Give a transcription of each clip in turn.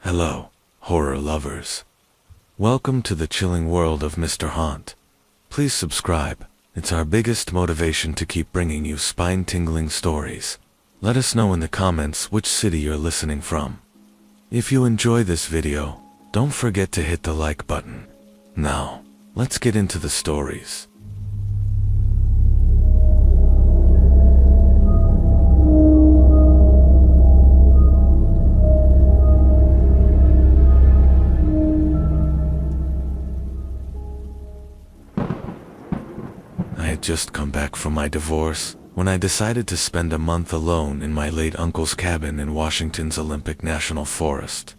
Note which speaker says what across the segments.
Speaker 1: Hello, horror lovers. Welcome to the chilling world of Mr. Haunt. Please subscribe. It's our biggest motivation to keep bringing you spine-tingling stories. Let us know in the comments which city you're listening from. If you enjoy this video, don't forget to hit the like button. Now, let's get into the stories. I had just come back from my divorce when I decided to spend a month alone in my late uncle's cabin in Washington's Olympic National Forest.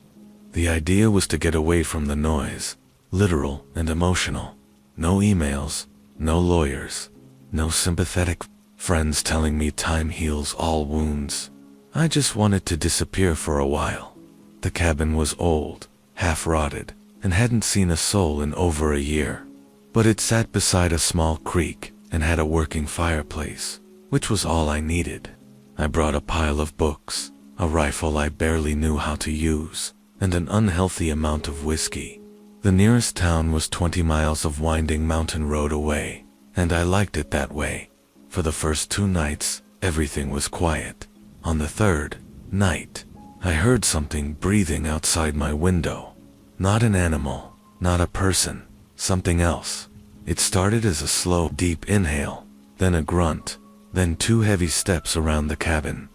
Speaker 1: The idea was to get away from the noise, literal and emotional. No emails, no lawyers, no sympathetic friends telling me time heals all wounds. I just wanted to disappear for a while. The cabin was old, half-rotted, and hadn't seen a soul in over a year. But it sat beside a small creek and had a working fireplace, which was all I needed. I brought a pile of books, a rifle I barely knew how to use, and an unhealthy amount of whiskey. The nearest town was 20 miles of winding mountain road away, and I liked it that way. For the first 2 nights, everything was quiet. On the third night, I heard something breathing outside my window. Not an animal, not a person, something else. It started as a slow, deep inhale, then a grunt, then 2 heavy steps around the cabin,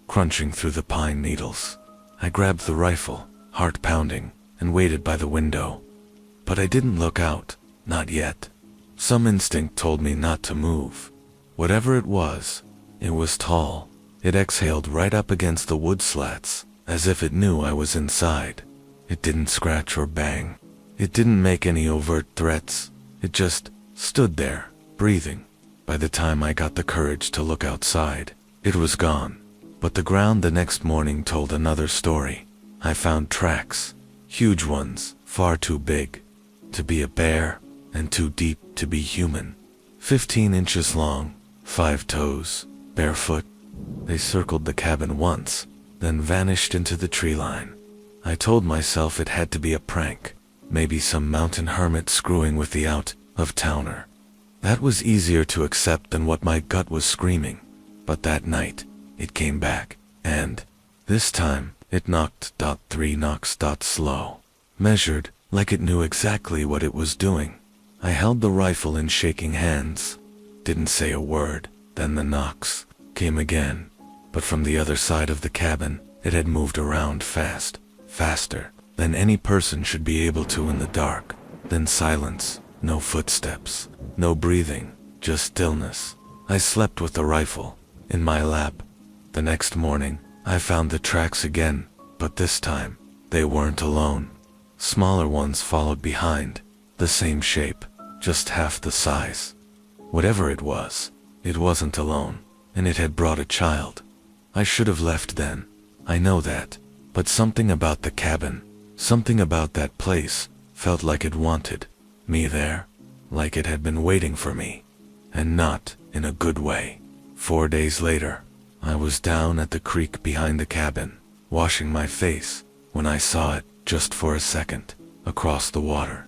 Speaker 1: crunching through the pine needles. I grabbed the rifle, heart pounding, and waited by the window. But I didn't look out, not yet. Some instinct told me not to move. Whatever it was tall. It exhaled right up against the wood slats, as if it knew I was inside. It didn't scratch or bang. It didn't make any overt threats. It just stood there, breathing. By the time I got the courage to look outside, it was gone. But the ground the next morning told another story. I found tracks, huge ones, far too big to be a bear, and too deep to be human. 15 inches long, 5 toes, barefoot. They circled the cabin once, then vanished into the tree line. I told myself it had to be a prank. Maybe some mountain hermit screwing with the out-of-towner. That was easier to accept than what my gut was screaming. But that night, it came back, and this time, it knocked 3 knocks slow. Measured, like it knew exactly what it was doing. I held the rifle in shaking hands. Didn't say a word. Then the knocks came again. But from the other side of the cabin, it had moved around fast, faster than any person should be able to in the dark. Then silence, no footsteps, no breathing, just stillness. I slept with the rifle in my lap. The next morning, I found the tracks again, but this time, they weren't alone. Smaller ones followed behind, the same shape, just half the size. Whatever it was, it wasn't alone, and it had brought a child. I should have left then, I know that, but something about the cabin, something about that place, felt like it wanted me there, like it had been waiting for me, and not in a good way. 4 days later, I was down at the creek behind the cabin, washing my face, when I saw it, just for a second, across the water.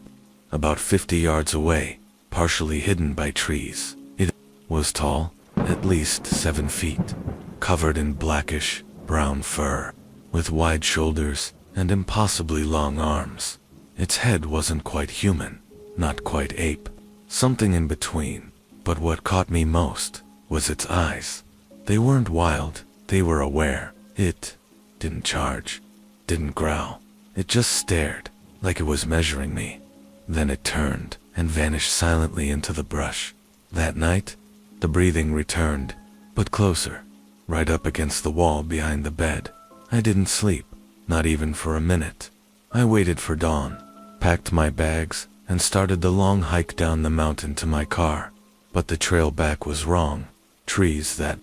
Speaker 1: About 50 yards away, partially hidden by trees. It was tall, at least 7 feet, covered in blackish, brown fur, with wide shoulders and impossibly long arms. Its head wasn't quite human, not quite ape, something in between. But what caught me most was its eyes. They weren't wild, they were aware. It didn't charge, didn't growl. It just stared, like it was measuring me. Then it turned and vanished silently into the brush. That night, the breathing returned, but closer, right up against the wall behind the bed. I didn't sleep, not even for a minute. I waited for dawn, packed my bags, and started the long hike down the mountain to my car. But the trail back was wrong. Trees that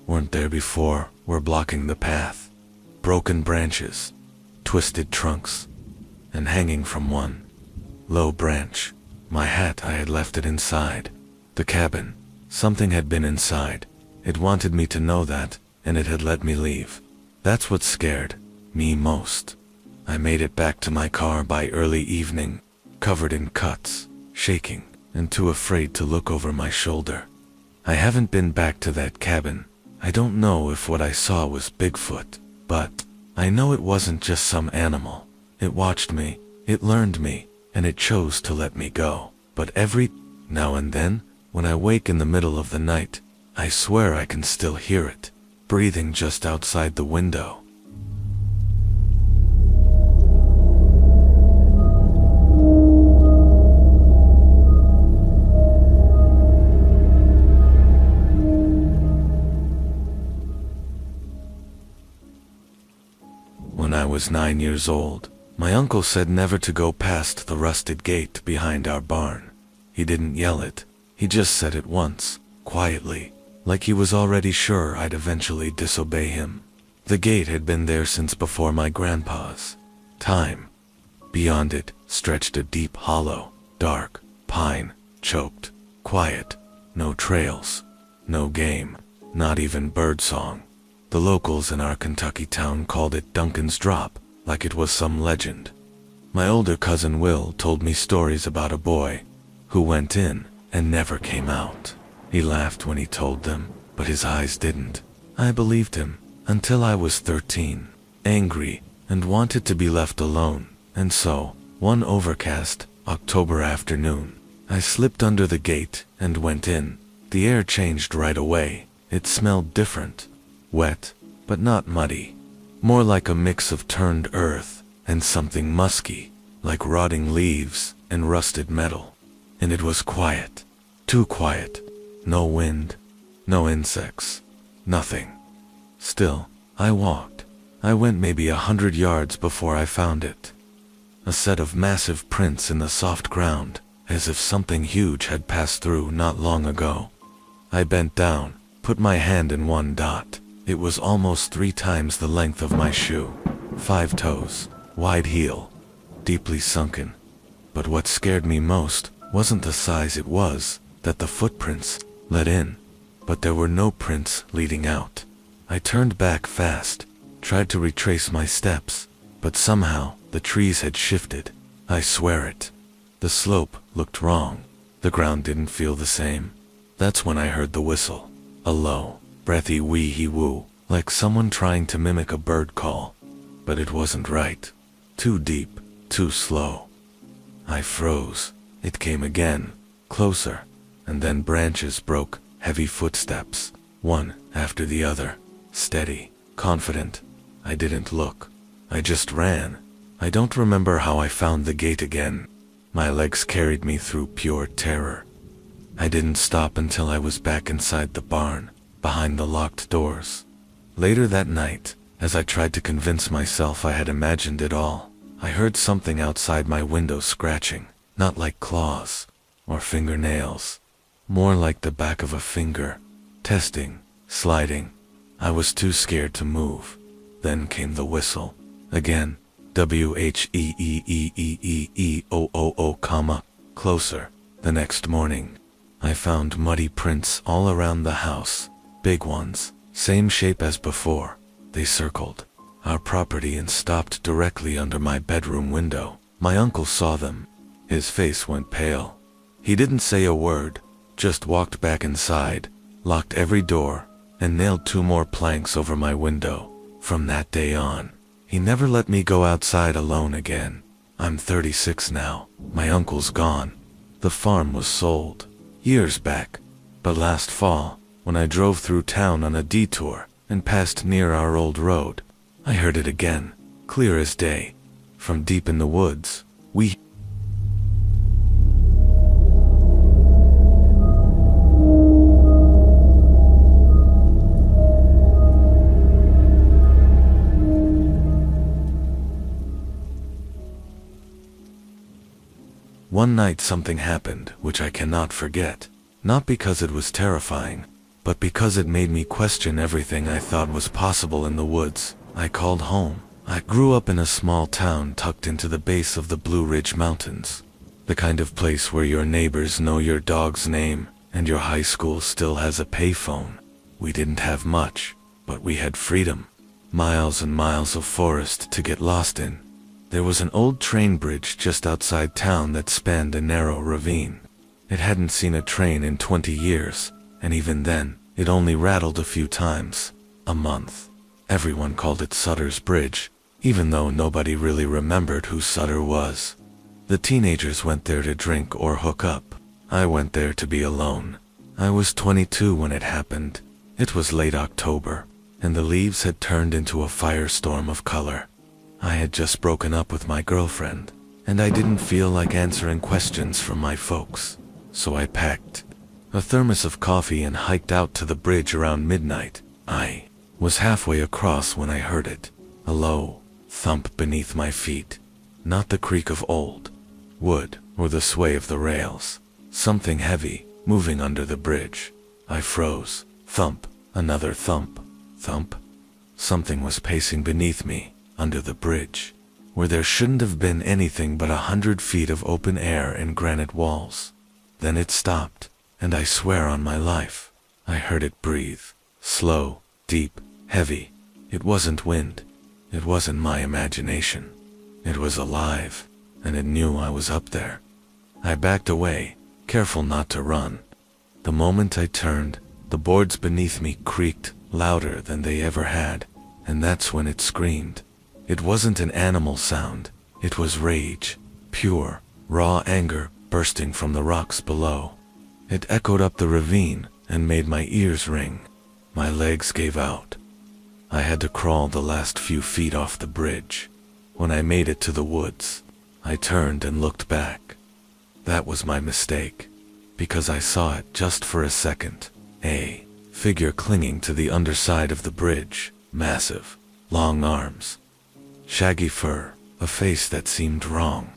Speaker 1: weren't there before were blocking the path. Broken branches, twisted trunks, and hanging from one low branch, my hat. I had left it inside the cabin. Something had been inside. It wanted me to know that, and it had let me leave. That's what scared me most. I made it back to my car by early evening, covered in cuts, shaking, and too afraid to look over my shoulder. I haven't been back to that cabin. I don't know if what I saw was Bigfoot, but I know it wasn't just some animal. It watched me, it learned me, and it chose to let me go. But every now and then, when I wake in the middle of the night, I swear I can still hear it, breathing just outside the window. When I was 9 years old, my uncle said never to go past the rusted gate behind our barn. He didn't yell it, he just said it once, quietly, like he was already sure I'd eventually disobey him. The gate had been there since before my grandpa's time. Beyond it stretched a deep hollow, dark, pine, choked, quiet, no trails, no game, not even birdsong. The locals in our Kentucky town called it Duncan's Drop, like it was some legend. My older cousin Will told me stories about a boy who went in and never came out. He laughed when he told them, but his eyes didn't. I believed him until I was 13, angry and wanted to be left alone. And so, one overcast October afternoon, I slipped under the gate and went in. The air changed right away. It smelled different. Wet, but not muddy. More like a mix of turned earth and something musky, like rotting leaves and rusted metal. And it was quiet. Too quiet. No wind. No insects. Nothing. Still, I walked. I went maybe 100 yards before I found it. A set of massive prints in the soft ground, as if something huge had passed through not long ago. I bent down, put my hand in one dot. It was almost 3 times the length of my shoe. 5 toes, wide heel, deeply sunken. But what scared me most wasn't the size, it was that the footprints led in, but there were no prints leading out. I turned back fast, tried to retrace my steps, but somehow the trees had shifted. I swear it. The slope looked wrong. The ground didn't feel the same. That's when I heard the whistle. A low, breathy wee-hee-woo, like someone trying to mimic a bird call. But it wasn't right. Too deep, too slow. I froze. It came again, closer, and then branches broke, heavy footsteps, one after the other, steady, confident. I didn't look. I just ran. I don't remember how I found the gate again. My legs carried me through pure terror. I didn't stop until I was back inside the barn, behind the locked doors. Later that night, as I tried to convince myself I had imagined it all, I heard something outside my window scratching, not like claws or fingernails, more like the back of a finger, testing, sliding. I was too scared to move. Then came the whistle. Again, W-H-E-E-E-E-E-E-O-O-O, comma, closer. The next morning, I found muddy prints all around the house, big ones, same shape as before. They circled our property and stopped directly under my bedroom window. My uncle saw them. His face went pale. He didn't say a word, just walked back inside, locked every door, and nailed 2 more planks over my window. From that day on, he never let me go outside alone again. I'm 36 now. My uncle's gone. The farm was sold years back, but last fall, when I drove through town on a detour and passed near our old road, I heard it again, clear as day. From deep in the woods, One night something happened which I cannot forget, not because it was terrifying, but because it made me question everything I thought was possible in the woods. I called home. I grew up in a small town tucked into the base of the Blue Ridge Mountains, the kind of place where your neighbors know your dog's name and your high school still has a payphone. We didn't have much, but we had freedom, miles and miles of forest to get lost in. There was an old train bridge just outside town that spanned a narrow ravine. It hadn't seen a train in 20 years, and even then, it only rattled a few times a month. Everyone called it Sutter's Bridge, even though nobody really remembered who Sutter was. The teenagers went there to drink or hook up. I went there to be alone. I was 22 when it happened. It was late October, and the leaves had turned into a firestorm of color. I had just broken up with my girlfriend, and I didn't feel like answering questions from my folks, so I packed a thermos of coffee and hiked out to the bridge around midnight. I was halfway across when I heard it, a low thump beneath my feet. Not the creak of old wood or the sway of the rails. Something heavy moving under the bridge. I froze. Thump. Another thump. Thump. Something was pacing beneath me, under the bridge, where there shouldn't have been anything but 100 feet of open air and granite walls. Then it stopped, and I swear on my life, I heard it breathe. Slow, deep, heavy. It wasn't wind. It wasn't my imagination. It was alive, and it knew I was up there. I backed away, careful not to run. The moment I turned, the boards beneath me creaked louder than they ever had, and that's when it screamed. It wasn't an animal sound. It was rage, pure, raw anger bursting from the rocks below. It echoed up the ravine and made my ears ring. My legs gave out. I had to crawl the last few feet off the bridge. When I made it to the woods, I turned and looked back. That was my mistake, because I saw it just for a second. A figure clinging to the underside of the bridge, massive, long arms, shaggy fur, a face that seemed wrong,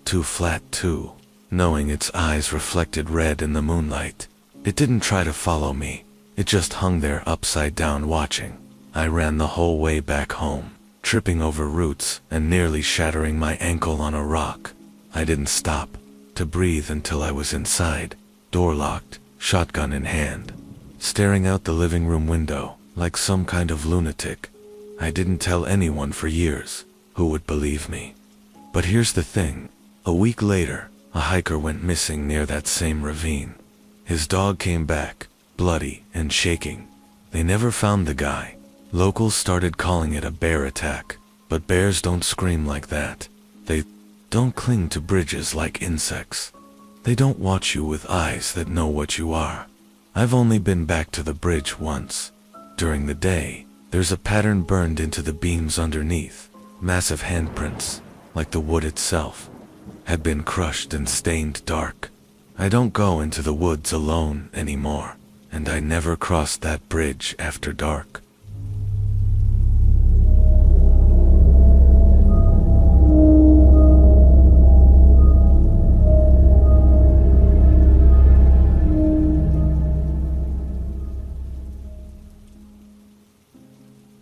Speaker 1: too flat too. Knowing its eyes reflected red in the moonlight, it didn't try to follow me. It just hung there upside down watching. I ran the whole way back home, tripping over roots and nearly shattering my ankle on a rock. I didn't stop to breathe until I was inside, door locked, shotgun in hand, staring out the living room window like some kind of lunatic. I didn't tell anyone for years. Who would believe me? But here's the thing. A week later, a hiker went missing near that same ravine. His dog came back, bloody and shaking. They never found the guy. Locals started calling it a bear attack, but bears don't scream like that. They don't cling to bridges like insects. They don't watch you with eyes that know what you are. I've only been back to the bridge once. During the day, there's a pattern burned into the beams underneath. Massive handprints, like the wood itself, had been crushed and stained dark. I don't go into the woods alone anymore, and I never crossed that bridge after dark.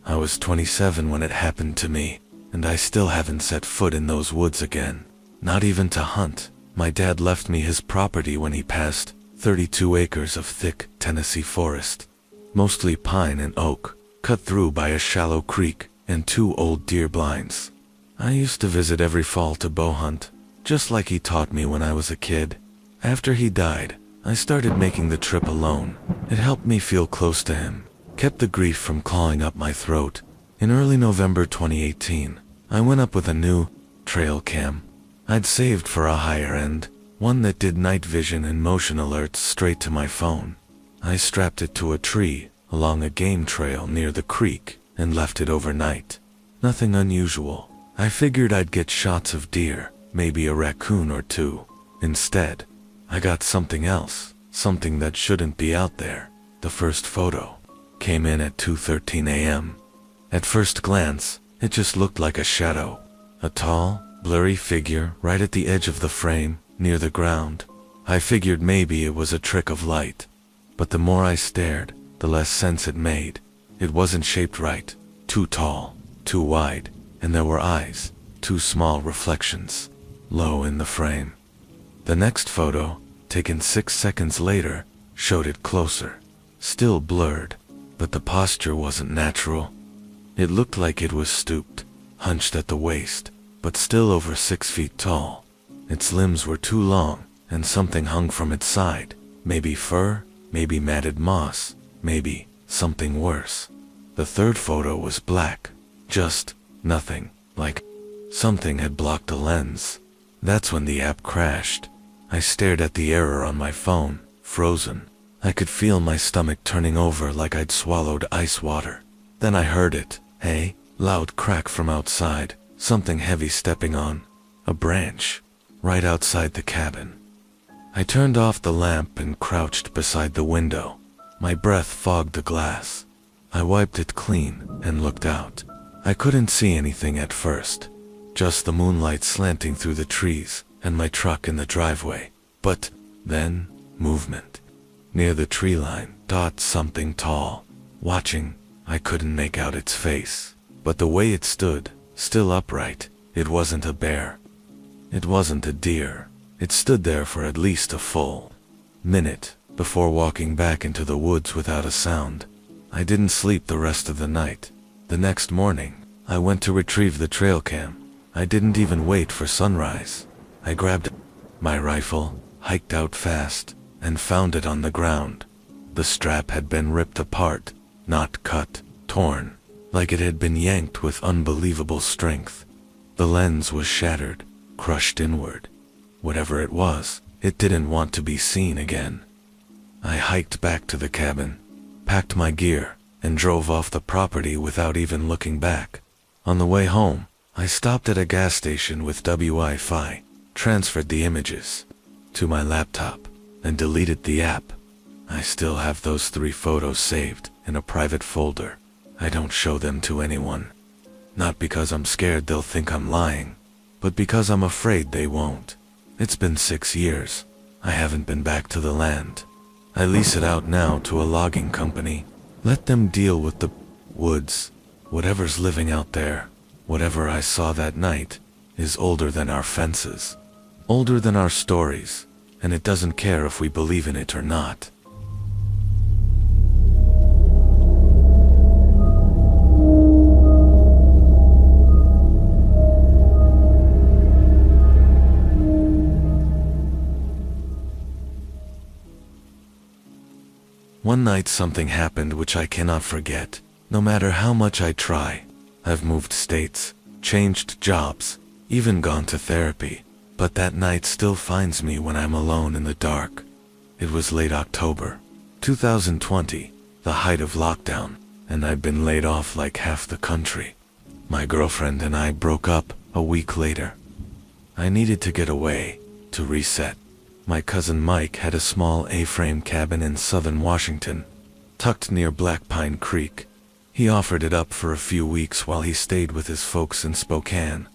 Speaker 1: I was 27 when it happened to me, and I still haven't set foot in those woods again. Not even to hunt. My dad left me his property when he passed, 32 acres of thick Tennessee forest, mostly pine and oak, cut through by a shallow creek and 2 old deer blinds. I used to visit every fall to bow hunt, just like he taught me when I was a kid. After he died, I started making the trip alone. It helped me feel close to him, kept the grief from clawing up my throat. In early November 2018, I went up with a new trail cam I'd saved for a higher end, one that did night vision and motion alerts straight to my phone. I strapped it to a tree along a game trail near the creek and left it overnight. Nothing unusual. I figured I'd get shots of deer, maybe a raccoon or 2. Instead, I got something else, something that shouldn't be out there. The first photo came in at 2:13 a.m. At first glance, it just looked like a shadow. A tall, blurry figure right at the edge of the frame, near the ground. I figured maybe it was a trick of light. But the more I stared, the less sense it made. It wasn't shaped right. Too tall, too wide, and there were eyes, 2 small reflections, low in the frame. The next photo, taken 6 seconds later, showed it closer. Still blurred, but the posture wasn't natural. It looked like it was stooped, hunched at the waist, but still over 6 feet tall. Its limbs were too long, and something hung from its side. Maybe fur, maybe matted moss, maybe something worse. The third photo was black. Just nothing, like something had blocked the lens. That's when the app crashed. I stared at the error on my phone, frozen. I could feel my stomach turning over like I'd swallowed ice water. Then I heard it. Hey, loud crack from outside, something heavy stepping on a branch, right outside the cabin. I turned off the lamp and crouched beside the window. My breath fogged the glass. I wiped it clean and looked out. I couldn't see anything at first, just the moonlight slanting through the trees and my truck in the driveway. But then, movement. Near the tree line, something tall. Watching, I couldn't make out its face, but the way it stood, still upright, it wasn't a bear. It wasn't a deer. It stood there for at least a full minute before walking back into the woods without a sound. I didn't sleep the rest of the night. The next morning, I went to retrieve the trail cam. I didn't even wait for sunrise. I grabbed my rifle, hiked out fast, and found it on the ground. The strap had been ripped apart, not cut, torn, like it had been yanked with unbelievable strength. The lens was shattered, crushed inward. Whatever it was, it didn't want to be seen again. I hiked back to the cabin, packed my gear, and drove off the property without even looking back. On the way home, I stopped at a gas station with Wi-Fi, transferred the images to my laptop, and deleted the app. I still have those 3 photos saved in a private folder. I don't show them to anyone. Not because I'm scared they'll think I'm lying, but because I'm afraid they won't. It's been 6 years. I haven't been back to the land. I lease it out now to a logging company. Let them deal with the woods. Whatever's living out there, whatever I saw that night, is older than our fences, older than our stories, and it doesn't care if we believe in it or not. One night something happened which I cannot forget, no matter how much I try. I've moved states, changed jobs, even gone to therapy, but that night still finds me when I'm alone in the dark. It was late October, 2020, the height of lockdown, and I'd been laid off like half the country. My girlfriend and I broke up a week later. I needed to get away, to reset. My cousin Mike had a small A-frame cabin in southern Washington, tucked near Black Pine Creek. He offered it up for a few weeks while he stayed with his folks in Spokane.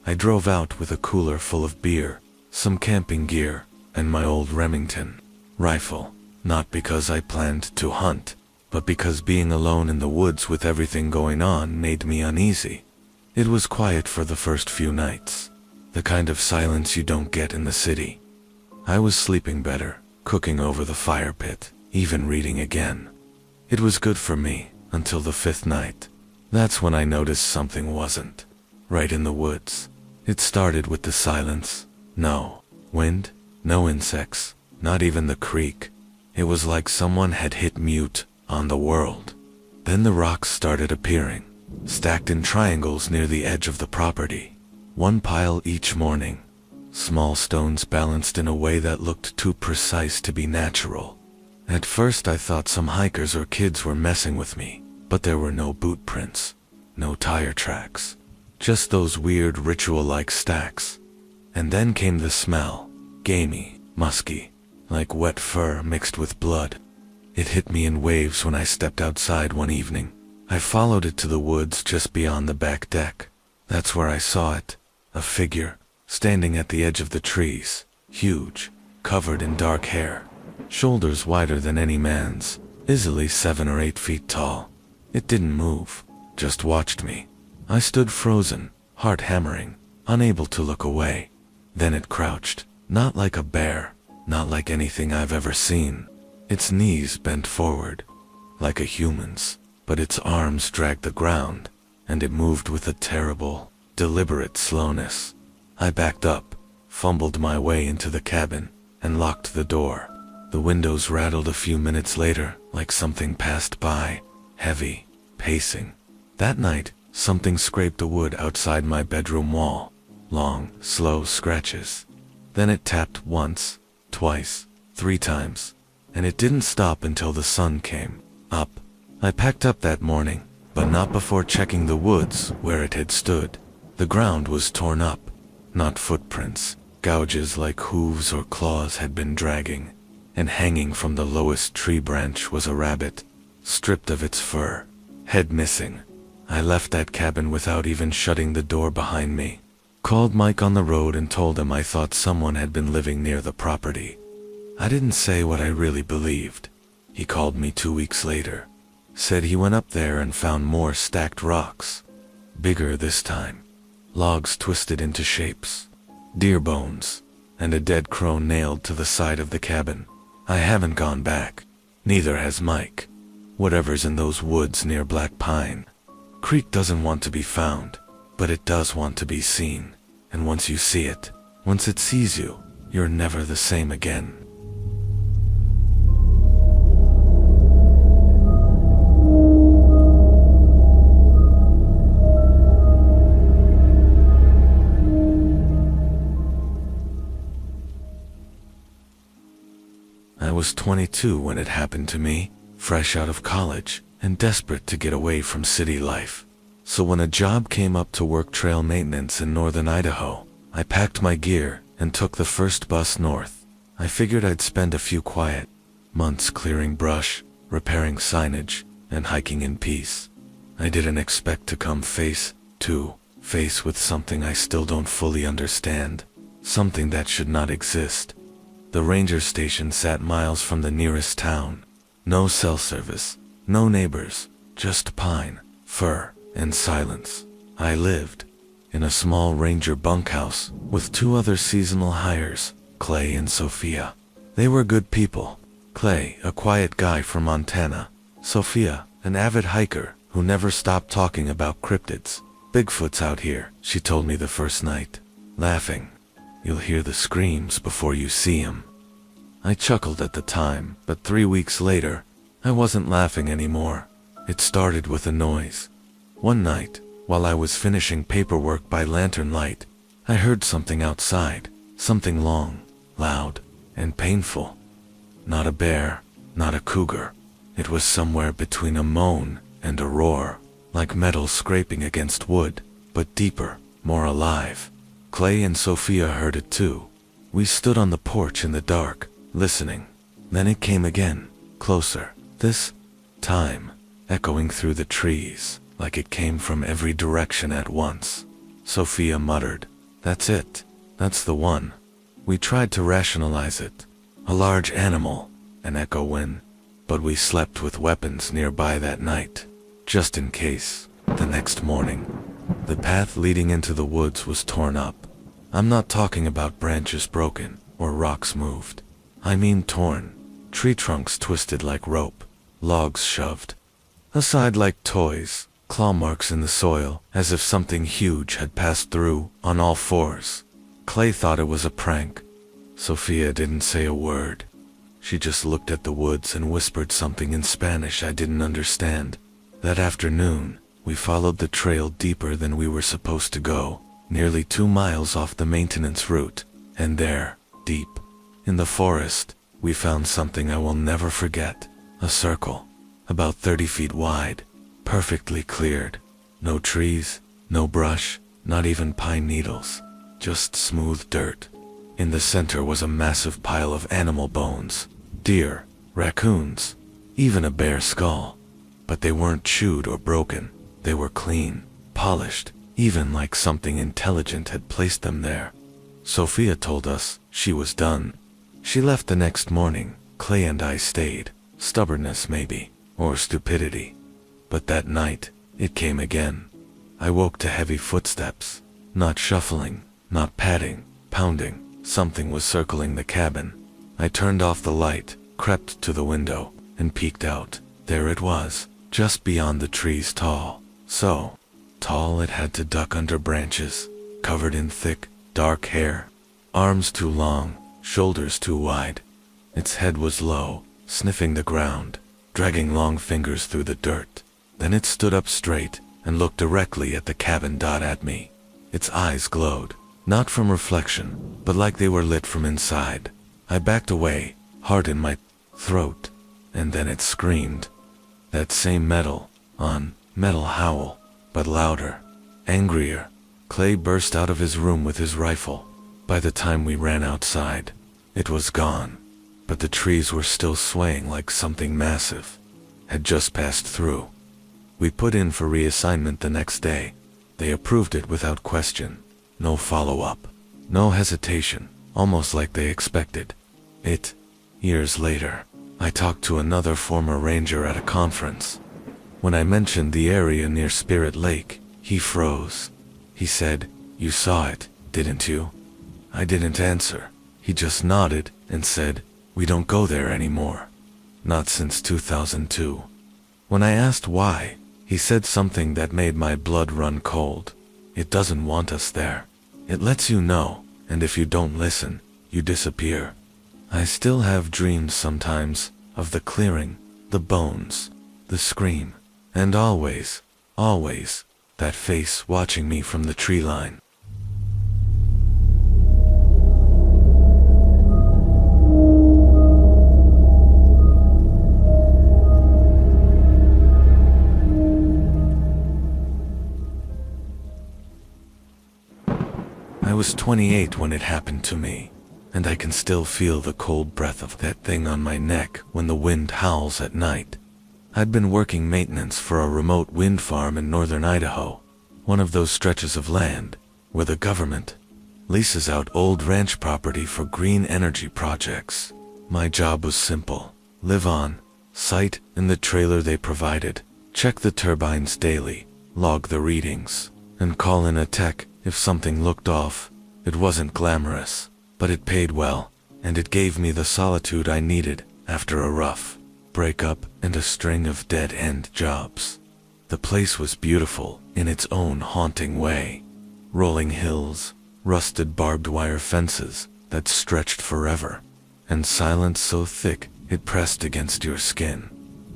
Speaker 1: I drove out with a cooler full of beer, some camping gear, and my old Remington rifle, not because I planned to hunt, but because being alone in the woods with everything going on made me uneasy. It was quiet for the first few nights, the kind of silence you don't get in the city. I was sleeping better, cooking over the fire pit, even reading again. It was good for me, until the 5th night. That's when I noticed something wasn't right in the woods. It started with the silence. No wind, no insects, not even the creek. It was like someone had hit mute on the world. Then the rocks started appearing, stacked in triangles near the edge of the property. One pile each morning. Small stones balanced in a way that looked too precise to be natural. At first I thought some hikers or kids were messing with me, but there were no boot prints, no tire tracks, just those weird ritual-like stacks. And then came the smell, gamey, musky, like wet fur mixed with blood. It hit me in waves when I stepped outside one evening. I followed it to the woods just beyond the back deck. That's where I saw it, a figure, standing at the edge of the trees, huge, covered in dark hair, shoulders wider than any man's, easily 7 or 8 feet tall. It didn't move, just watched me. I stood frozen, heart hammering, unable to look away. Then it crouched, not like a bear, not like anything I've ever seen. Its knees bent forward, like a human's, but its arms dragged the ground, and it moved with a terrible, deliberate slowness. I backed up, fumbled my way into the cabin, and locked the door. The windows rattled a few minutes later, like something passed by, heavy, pacing. That night, something scraped the wood outside my bedroom wall. Long, slow scratches. Then it tapped once, twice, 3 times, and it didn't stop until the sun came up. I packed up that morning, but not before checking the woods where it had stood. The ground was torn up, not footprints. Gouges like hooves or claws had been dragging, and hanging from the lowest tree branch was a rabbit, stripped of its fur, head missing. I left that cabin without even shutting the door behind me. Called Mike on the road and told him I thought someone had been living near the property. I didn't say what I really believed. He called me 2 weeks later. Said he went up there and found more stacked rocks. Bigger this time. Logs twisted into shapes. Deer bones. And a dead crow nailed to the side of the cabin. I haven't gone back. Neither has Mike. Whatever's in those woods near Black Pine Creek doesn't want to be found, but it does want to be seen. And once you see it, once it sees you, you're never the same again. I was 22 when it happened to me, fresh out of college and desperate to get away from city life. So when a job came up to work trail maintenance in northern Idaho, I packed my gear and took the first bus north. I figured I'd spend a few quiet months clearing brush, repairing signage, and hiking in peace. I didn't expect to come face to face with something I still don't fully understand, something that should not exist. The ranger station sat miles from the nearest town. No cell service, no neighbors, just pine, fir, and silence. I lived in a small ranger bunkhouse with 2 other seasonal hires, Clay and Sophia. They were good people. Clay, a quiet guy from Montana. Sophia, an avid hiker who never stopped talking about cryptids. Bigfoot's out here, she told me the first night, laughing. You'll hear the screams before you see him. I chuckled at the time, but 3 weeks later, I wasn't laughing anymore. It started with a noise. One night, while I was finishing paperwork by lantern light, I heard something outside, something long, loud, and painful. Not a bear, not a cougar. It was somewhere between a moan and a roar, like metal scraping against wood, but deeper, more alive. Clay and Sophia heard it too. We stood on the porch in the dark, listening. Then it came again, closer, this time, echoing through the trees, like it came from every direction at once. Sophia muttered, "That's it. That's the one." We tried to rationalize it. A large animal, an echo when, but we slept with weapons nearby that night, just in case. The next morning, the path leading into the woods was torn up. I'm not talking about branches broken or rocks moved. I mean torn, tree trunks twisted like rope, logs shoved aside like toys, claw marks in the soil, as if something huge had passed through on all fours. Clay thought it was a prank. Sophia didn't say a word. She just looked at the woods and whispered something in Spanish I didn't understand. That afternoon, we followed the trail deeper than we were supposed to go, nearly 2 miles off the maintenance route, and there, deep in the forest, we found something I will never forget. A circle, about 30 feet wide, perfectly cleared. No trees, no brush, not even pine needles, just smooth dirt. In the center was a massive pile of animal bones, deer, raccoons, even a bear skull. But they weren't chewed or broken. They were clean, polished, even like something intelligent had placed them there. Sophia told us she was done. She left the next morning. Clay and I stayed. Stubbornness maybe, or stupidity. But that night, it came again. I woke to heavy footsteps. Not shuffling, not padding, pounding. Something was circling the cabin. I turned off the light, crept to the window, and peeked out. There it was, just beyond the trees tall. So, tall it had to duck under branches, covered in thick, dark hair. Arms too long, shoulders too wide. Its head was low, sniffing the ground, dragging long fingers through the dirt. Then it stood up straight and looked directly at the cabin. At me. Its eyes glowed, not from reflection, but like they were lit from inside. I backed away, heart in my throat, and then it screamed. That same metal howl, but louder, angrier. Clay burst out of his room with his rifle. By the time we ran outside, it was gone, but the trees were still swaying like something massive had just passed through. We put in for reassignment the next day. They approved it without question. No follow-up, no hesitation, almost like they expected it. Years later, I talked to another former ranger at a conference. When I mentioned the area near Spirit Lake, he froze. He said, "You saw it, didn't you?" I didn't answer. He just nodded and said, "We don't go there anymore. Not since 2002. When I asked why, he said something that made my blood run cold. It doesn't want us there. It lets you know, and if you don't listen, you disappear. I still have dreams sometimes of the clearing, the bones, the scream, and always, that face watching me from the tree line. I was 28 when it happened to me, and I can still feel the cold breath of that thing on my neck when the wind howls at night. I'd been working maintenance for a remote wind farm in northern Idaho, one of those stretches of land where the government leases out old ranch property for green energy projects. My job was simple: live on site in the trailer they provided, check the turbines daily, log the readings, and call in a tech if something looked off. It wasn't glamorous, but it paid well, and it gave me the solitude I needed after a rough breakup and a string of dead-end jobs. The place was beautiful in its own haunting way. Rolling hills, rusted barbed wire fences that stretched forever, and silence so thick it pressed against your skin.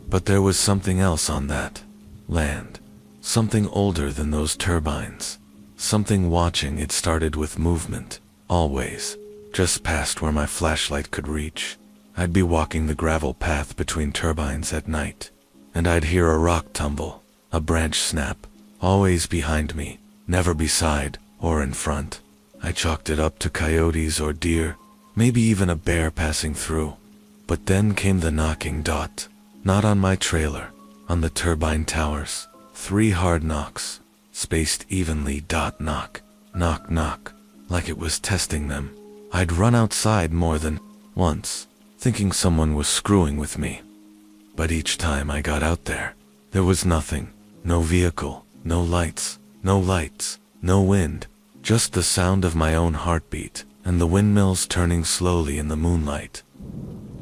Speaker 1: But there was something else on that land, something older than those turbines. Something watching. It started with movement, always, just past where my flashlight could reach. I'd be walking the gravel path between turbines at night, and I'd hear a rock tumble, a branch snap, always behind me, never beside or in front. I chalked it up to coyotes or deer, maybe even a bear passing through. But then came the knocking. Not on my trailer, on the turbine towers. 3 hard knocks, spaced evenly. Knock, knock, knock, like it was testing them. I'd run outside more than once, thinking someone was screwing with me. But each time I got out there was nothing. No vehicle, no lights, no wind, just the sound of my own heartbeat and the windmills turning slowly in the moonlight.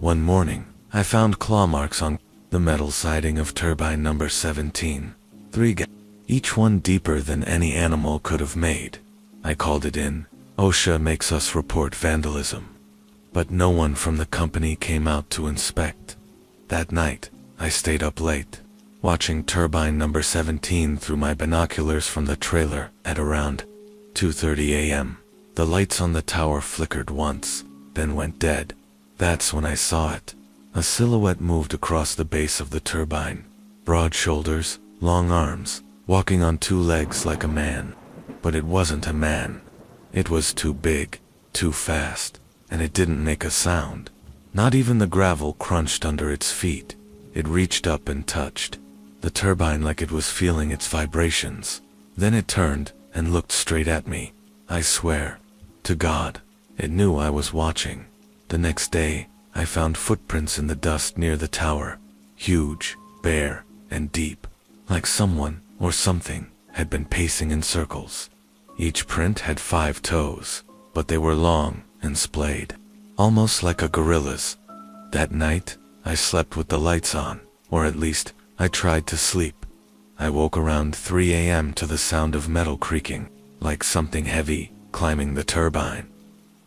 Speaker 1: One morning, I found claw marks on the metal siding of turbine number 17. 3 each one deeper than any animal could have made. I called it in. OSHA makes us report vandalism. But no one from the company came out to inspect. That night, I stayed up late, watching turbine number 17 through my binoculars from the trailer. At around 2:30 a.m., the lights on the tower flickered once, then went dead. That's when I saw it. A silhouette moved across the base of the turbine. Broad shoulders, long arms, walking on 2 legs like a man. But it wasn't a man. It was too big, too fast, and it didn't make a sound. Not even the gravel crunched under its feet. It reached up and touched the turbine like it was feeling its vibrations. Then it turned and looked straight at me. I swear to God, it knew I was watching. The next day, I found footprints in the dust near the tower. Huge, bare, and deep, like someone or something had been pacing in circles. Each print had 5 toes, but they were long and splayed, almost like a gorilla's. That night, I slept with the lights on, or at least, I tried to sleep. I woke around 3 a.m. to the sound of metal creaking, like something heavy climbing the turbine.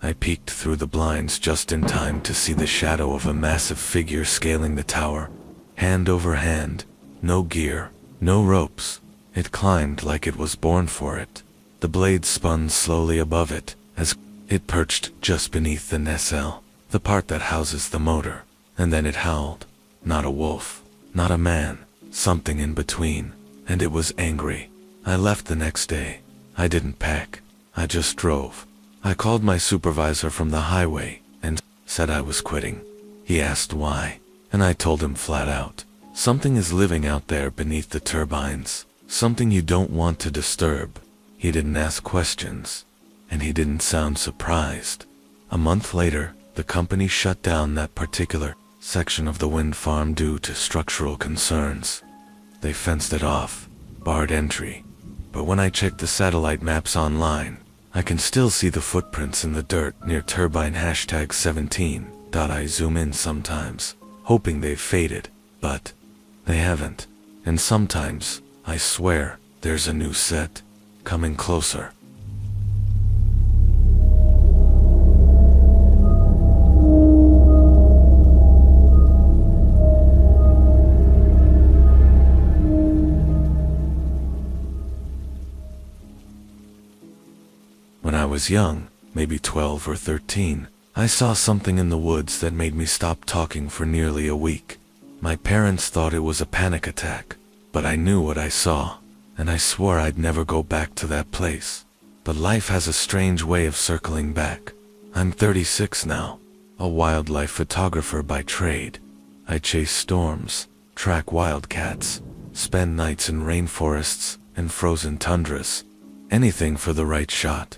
Speaker 1: I peeked through the blinds just in time to see the shadow of a massive figure scaling the tower, hand over hand, no gear, no ropes. It climbed like it was born for it. The blades spun slowly above it as it perched just beneath the nacelle, the part that houses the motor, and then it howled. Not a wolf, not a man, something in between, and it was angry. I left the next day. I didn't pack. I just drove. I called my supervisor from the highway and said I was quitting. He asked why, and I told him flat out, something is living out there beneath the turbines, something you don't want to disturb. He didn't ask questions, and he didn't sound surprised. A month later, the company shut down that particular section of the wind farm due to structural concerns. They fenced it off, barred entry. But when I checked the satellite maps online, I can still see the footprints in the dirt near turbine #17. I zoom in sometimes, hoping they've faded, but they haven't. And sometimes, I swear, there's a new set coming closer. When I was young, maybe 12 or 13, I saw something in the woods that made me stop talking for nearly a week. My parents thought it was a panic attack, but I knew what I saw, and I swore I'd never go back to that place. But life has a strange way of circling back. I'm 36 now, a wildlife photographer by trade. I chase storms, track wildcats, spend nights in rainforests and frozen tundras, anything for the right shot.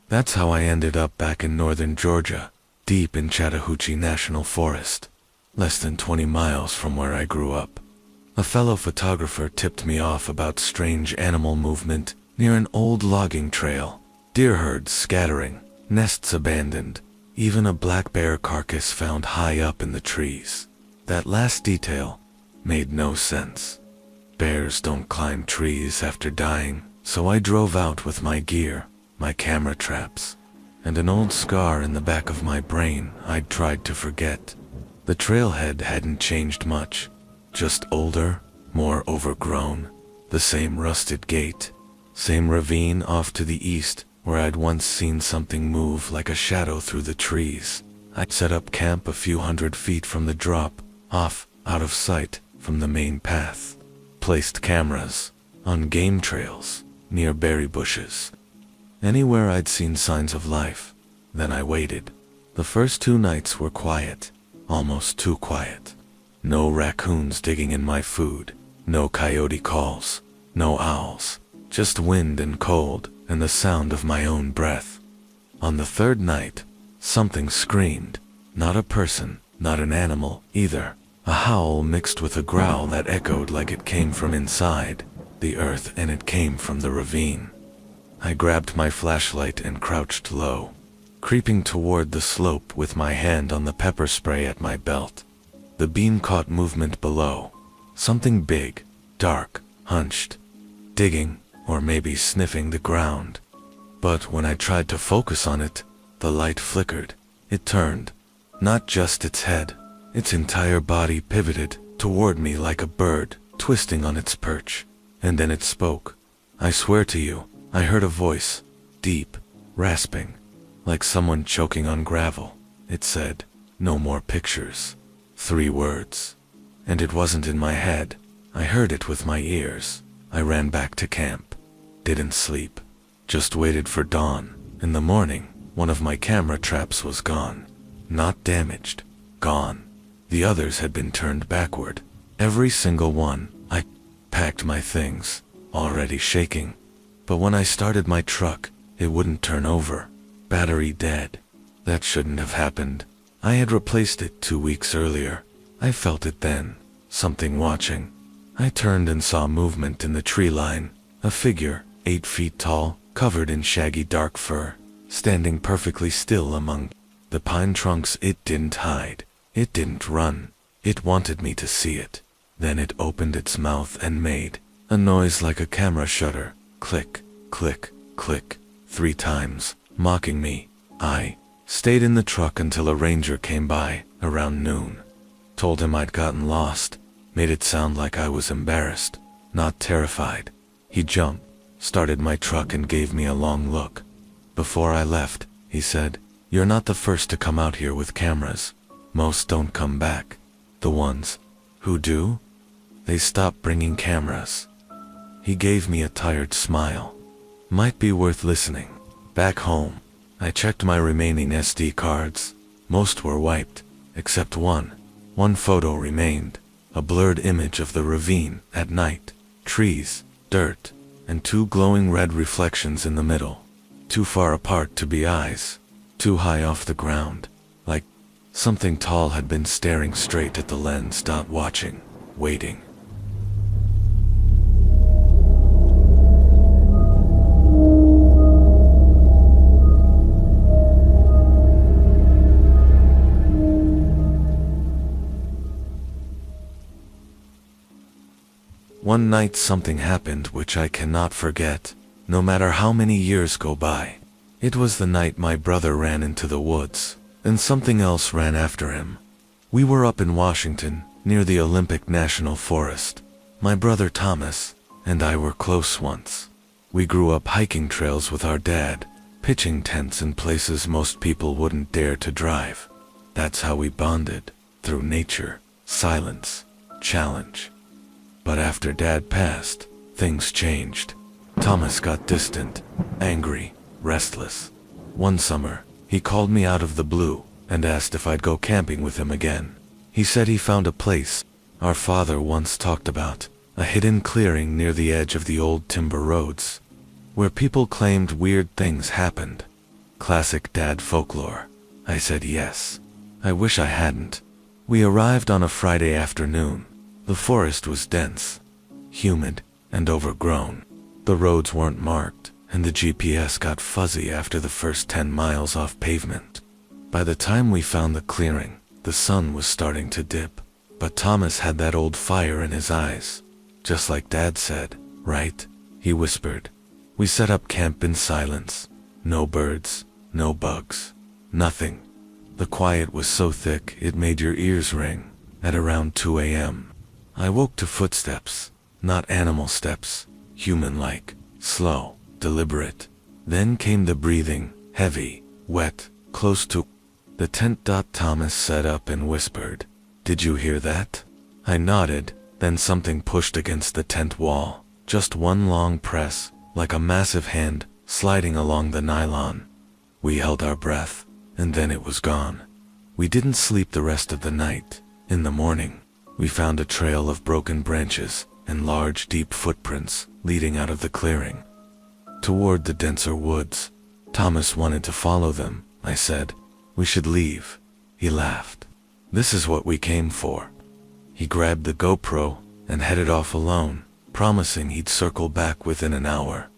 Speaker 1: That's how I ended up back in northern Georgia, deep in Chattahoochee National Forest, less than 20 miles from where I grew up. A fellow photographer tipped me off about strange animal movement near an old logging trail, deer herds scattering, nests abandoned, even a black bear carcass found high up in the trees. That last detail made no sense. Bears don't climb trees after dying, so I drove out with my gear, my camera traps, and an old scar in the back of my brain I'd tried to forget. The trailhead hadn't changed much, just older, more overgrown, the same rusted gate, same ravine off to the east where I'd once seen something move like a shadow through the trees. I'd set up camp a few hundred feet from the drop, off, out of sight from the main path, placed cameras on game trails, near berry bushes, anywhere I'd seen signs of life. Then I waited. The first 2 nights were quiet, almost too quiet. No raccoons digging in my food, no coyote calls, no owls, just wind and cold and the sound of my own breath. On the 3rd night, something screamed, not a person, not an animal either, a howl mixed with a growl that echoed like it came from inside the earth and it came from the ravine. I grabbed my flashlight and crouched low, creeping toward the slope with my hand on the pepper spray at my belt. The beam caught movement below, something big, dark, hunched, digging, or maybe sniffing the ground. But when I tried to focus on it, the light flickered. It turned, not just its head, its entire body pivoted toward me like a bird twisting on its perch. And then it spoke. I swear to you, I heard a voice, deep, rasping, like someone choking on gravel. It said, "No more pictures." 3 words. And it wasn't in my head. I heard it with my ears. I ran back to camp. Didn't sleep. Just waited for dawn. In the morning, one of my camera traps was gone. Not damaged. Gone. The others had been turned backward. Every single one. I packed my things, already shaking. But when I started my truck, it wouldn't turn over. Battery dead. That shouldn't have happened. I had replaced it 2 weeks earlier. I felt it then. Something watching. I turned and saw movement in the tree line. A figure, 8 feet tall, covered in shaggy dark fur, standing perfectly still among the pine trunks. It didn't hide. It didn't run. It wanted me to see it. Then it opened its mouth and made A noise like a camera shutter. Click, click, click, 3 times, mocking me. I stayed in the truck until a ranger came by, around noon. Told him I'd gotten lost, made it sound like I was embarrassed, not terrified. He jumped, started my truck and gave me a long look. Before I left, he said, "You're not the first to come out here with cameras. Most don't come back. The ones who do, they stop bringing cameras." He gave me a tired smile. Might be worth listening. Back home, I checked my remaining SD cards. Most were wiped, except one. One photo remained, a blurred image of the ravine at night, trees, dirt, and 2 glowing red reflections in the middle. Too far apart to be eyes, too high off the ground, like something tall had been staring straight at the lens. Watching, waiting. One night something happened which I cannot forget, no matter how many years go by. It was the night my brother ran into the woods, and something else ran after him. We were up in Washington, near the Olympic National Forest. My brother Thomas and I were close once. We grew up hiking trails with our dad, pitching tents in places most people wouldn't dare to drive. That's how we bonded, through nature, silence, challenge. But after Dad passed, things changed. Thomas got distant, angry, restless. One summer, he called me out of the blue and asked if I'd go camping with him again. He said he found a place our father once talked about, a hidden clearing near the edge of the old timber roads, where people claimed weird things happened. Classic dad folklore. I said yes. I wish I hadn't. We arrived on a Friday afternoon. The forest was dense, humid, and overgrown. The roads weren't marked, and the GPS got fuzzy after the first 10 miles off pavement. By the time we found the clearing, the sun was starting to dip, but Thomas had that old fire in his eyes. Just like Dad said, right? He whispered. We set up camp in silence. No birds, no bugs, nothing. The quiet was so thick it made your ears ring. At around 2 a.m., I woke to footsteps, not animal steps, human-like, slow, deliberate. Then came the breathing, heavy, wet, close to the tent. Thomas sat up and whispered, "Did you hear that?" I nodded, then something pushed against the tent wall. Just one long press, like a massive hand, sliding along the nylon. We held our breath, and then it was gone. We didn't sleep the rest of the night. In the morning, we found a trail of broken branches and large, deep footprints leading out of the clearing toward the denser woods. Thomas wanted to follow them. I said, "We should leave." He laughed. "This is what we came for." He grabbed the GoPro and headed off alone, promising he'd circle back within an hour.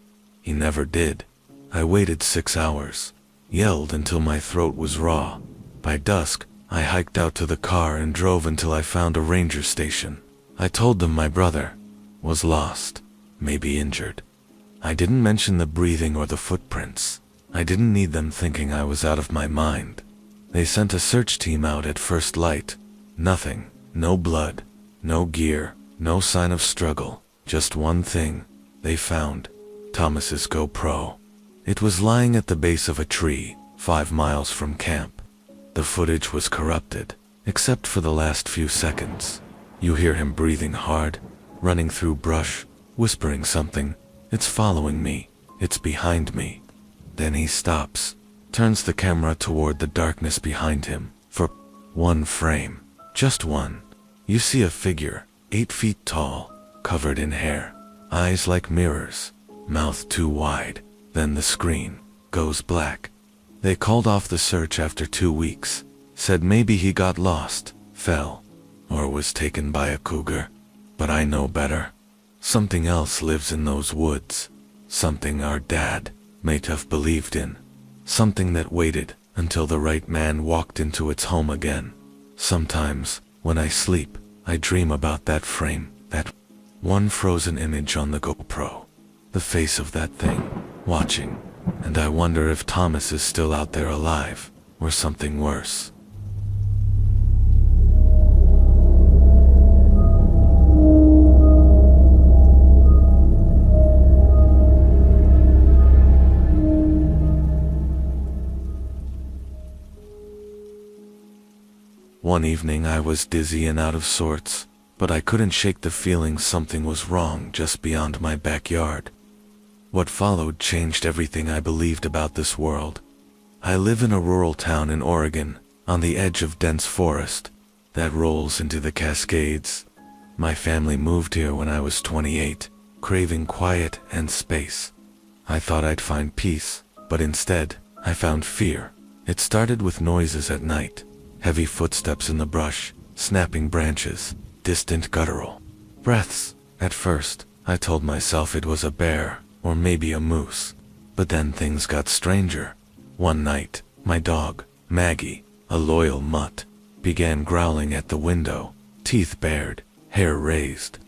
Speaker 1: He never did. I waited 6 hours, yelled until my throat was raw. By dusk, I hiked out to the car and drove until I found a ranger station. I told them my brother was lost, maybe injured. I didn't mention the breathing or the footprints. I didn't need them thinking I was out of my mind. They sent a search team out at first light. Nothing, no blood, no gear, no sign of struggle. Just one thing they found: Thomas's GoPro. It was lying at the base of a tree, 5 miles from camp. The footage was corrupted, except for the last few seconds. You hear him breathing hard, running through brush, whispering something. It's following me. It's behind me. Then he stops, turns the camera toward the darkness behind him. For one frame, just one, you see a figure, 8 feet tall, covered in hair, eyes like mirrors, mouth too wide. Then the screen goes black. They called off the search after 2 weeks, said maybe he got lost, fell, or was taken by a cougar. But I know better. Something else lives in those woods. Something our dad may have believed in. Something that waited until the right man walked into its home again. Sometimes, when I sleep, I dream about that frame, that one frozen image on the GoPro. The face of that thing, watching, and I wonder if Thomas is still out there alive, or something worse. One evening I was dizzy and out of sorts, but I couldn't shake the feeling something was wrong just beyond my backyard. What followed changed everything I believed about this world. I live in a rural town in Oregon, on the edge of dense forest that rolls into the Cascades. My family moved here when I was 28, craving quiet and space. I thought I'd find peace, but instead, I found fear. It started with noises at night, heavy footsteps in the brush, snapping branches, distant guttural breaths. At first, I told myself it was a bear, or maybe a moose. But then things got stranger. One night, my dog, Maggie, a loyal mutt, began growling at the window, teeth bared, hair raised.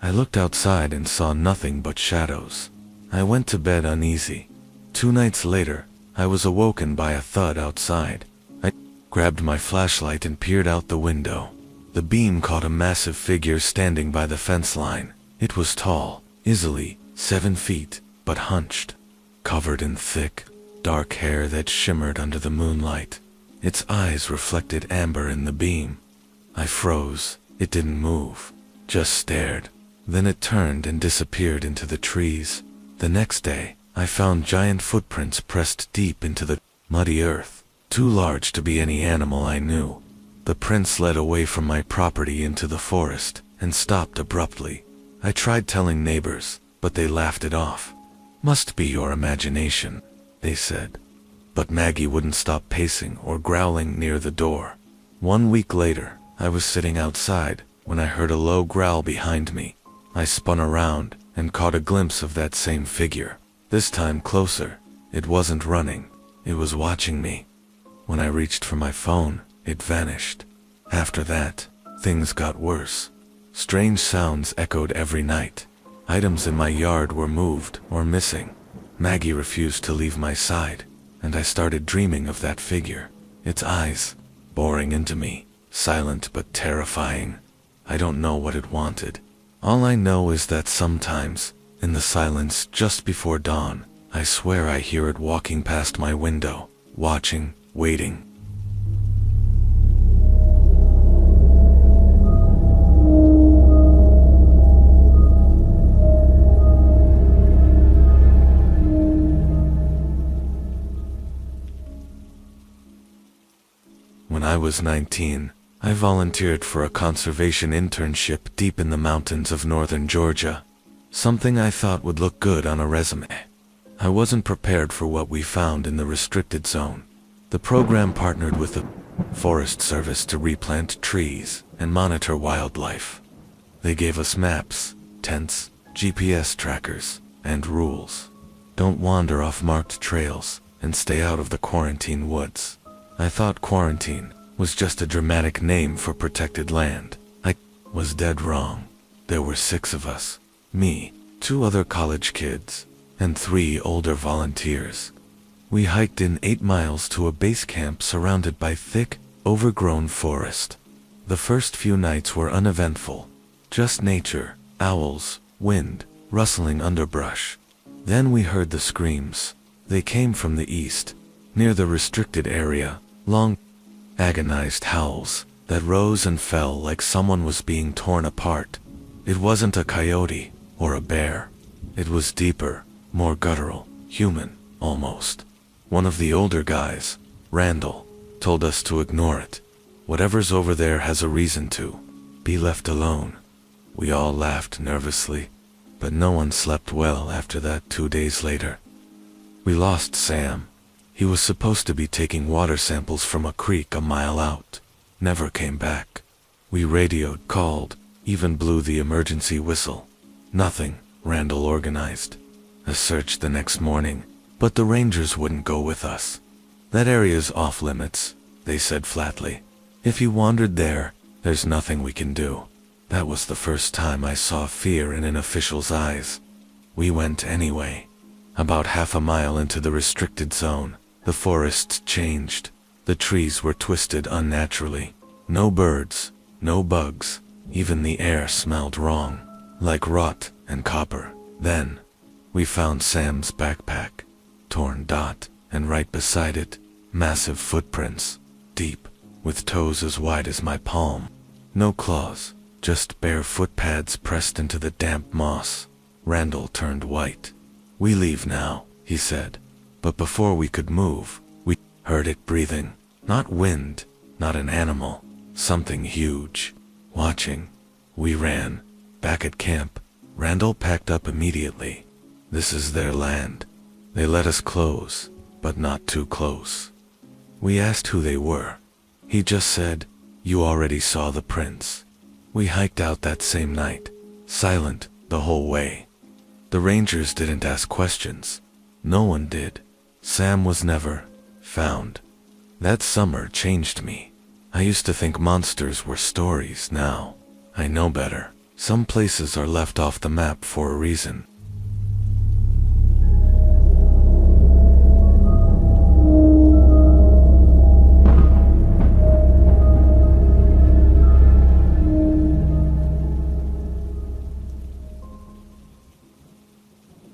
Speaker 1: I looked outside and saw nothing but shadows. I went to bed uneasy. 2 nights later, I was awoken by a thud outside. I grabbed my flashlight and peered out the window. The beam caught a massive figure standing by the fence line. It was tall, easily 7 feet, but hunched, covered in thick, dark hair that shimmered under the moonlight. Its eyes reflected amber in the beam. I froze. It didn't move, just stared. Then it turned and disappeared into the trees. The next day, I found giant footprints pressed deep into the muddy earth, too large to be any animal I knew. The prints led away from my property into the forest and stopped abruptly. I tried telling neighbors, but they laughed it off. "Must be your imagination," they said. But Maggie wouldn't stop pacing or growling near the door. 1 week later, I was sitting outside when I heard a low growl behind me. I spun around and caught a glimpse of that same figure. This time closer. It wasn't running. It was watching me. When I reached for my phone, it vanished. After that, things got worse. Strange sounds echoed every night. Items in my yard were moved or missing. Maggie refused to leave my side, and I started dreaming of that figure. Its eyes, boring into me, silent but terrifying. I don't know what it wanted. All I know is that sometimes, in the silence just before dawn, I swear I hear it walking past my window, watching, waiting. When I was 19, I volunteered for a conservation internship deep in the mountains of northern Georgia. Something I thought would look good on a resume. I wasn't prepared for what we found in the restricted zone. The program partnered with the Forest Service to replant trees and monitor wildlife. They gave us maps, tents, GPS trackers, and rules. Don't wander off marked trails and stay out of the quarantine woods. I thought quarantine was just a dramatic name for protected land. I was dead wrong. There were 6 of us. Me, 2 other college kids, and 3 older volunteers. We hiked in 8 miles to a base camp surrounded by thick, overgrown forest. The first few nights were uneventful. Just nature, owls, wind, rustling underbrush. Then we heard the screams. They came from the east, near the restricted area. Long, agonized howls that rose and fell like someone was being torn apart. It wasn't a coyote or a bear. It was deeper, more guttural, human, almost. One of the older guys, Randall, told us to ignore it. Whatever's over there has a reason to. Be left alone. We all laughed nervously, but no one slept well after that 2 days later. We lost Sam. He was supposed to be taking water samples from a creek a mile out. Never came back. We radioed, called, even blew the emergency whistle. Nothing. Randall organized a search the next morning, but the rangers wouldn't go with us. That area's off limits, they said flatly. If you wandered there, there's nothing we can do. That was the first time I saw fear in an official's eyes. We went anyway. About half a mile into the restricted zone, the forests changed. The trees were twisted unnaturally. No birds, no bugs. Even the air smelled wrong, like rot and copper. Then, we found Sam's backpack, torn dot, and right beside it, massive footprints, deep, with toes as wide as my palm. No claws, just bare footpads pressed into the damp moss. Randall turned white. "We leave now," he said. But before we could move, we heard it breathing. Not wind, not an animal, something huge. Watching. We ran. Back at camp, Randall packed up immediately. This is their land. They let us close, but not too close. We asked who they were. He just said, "You already saw the prints." We hiked out that same night, silent the whole way. The rangers didn't ask questions. No one did. Sam was never found. That summer changed me. I used to think monsters were stories. Now, I know better. Some places are left off the map for a reason.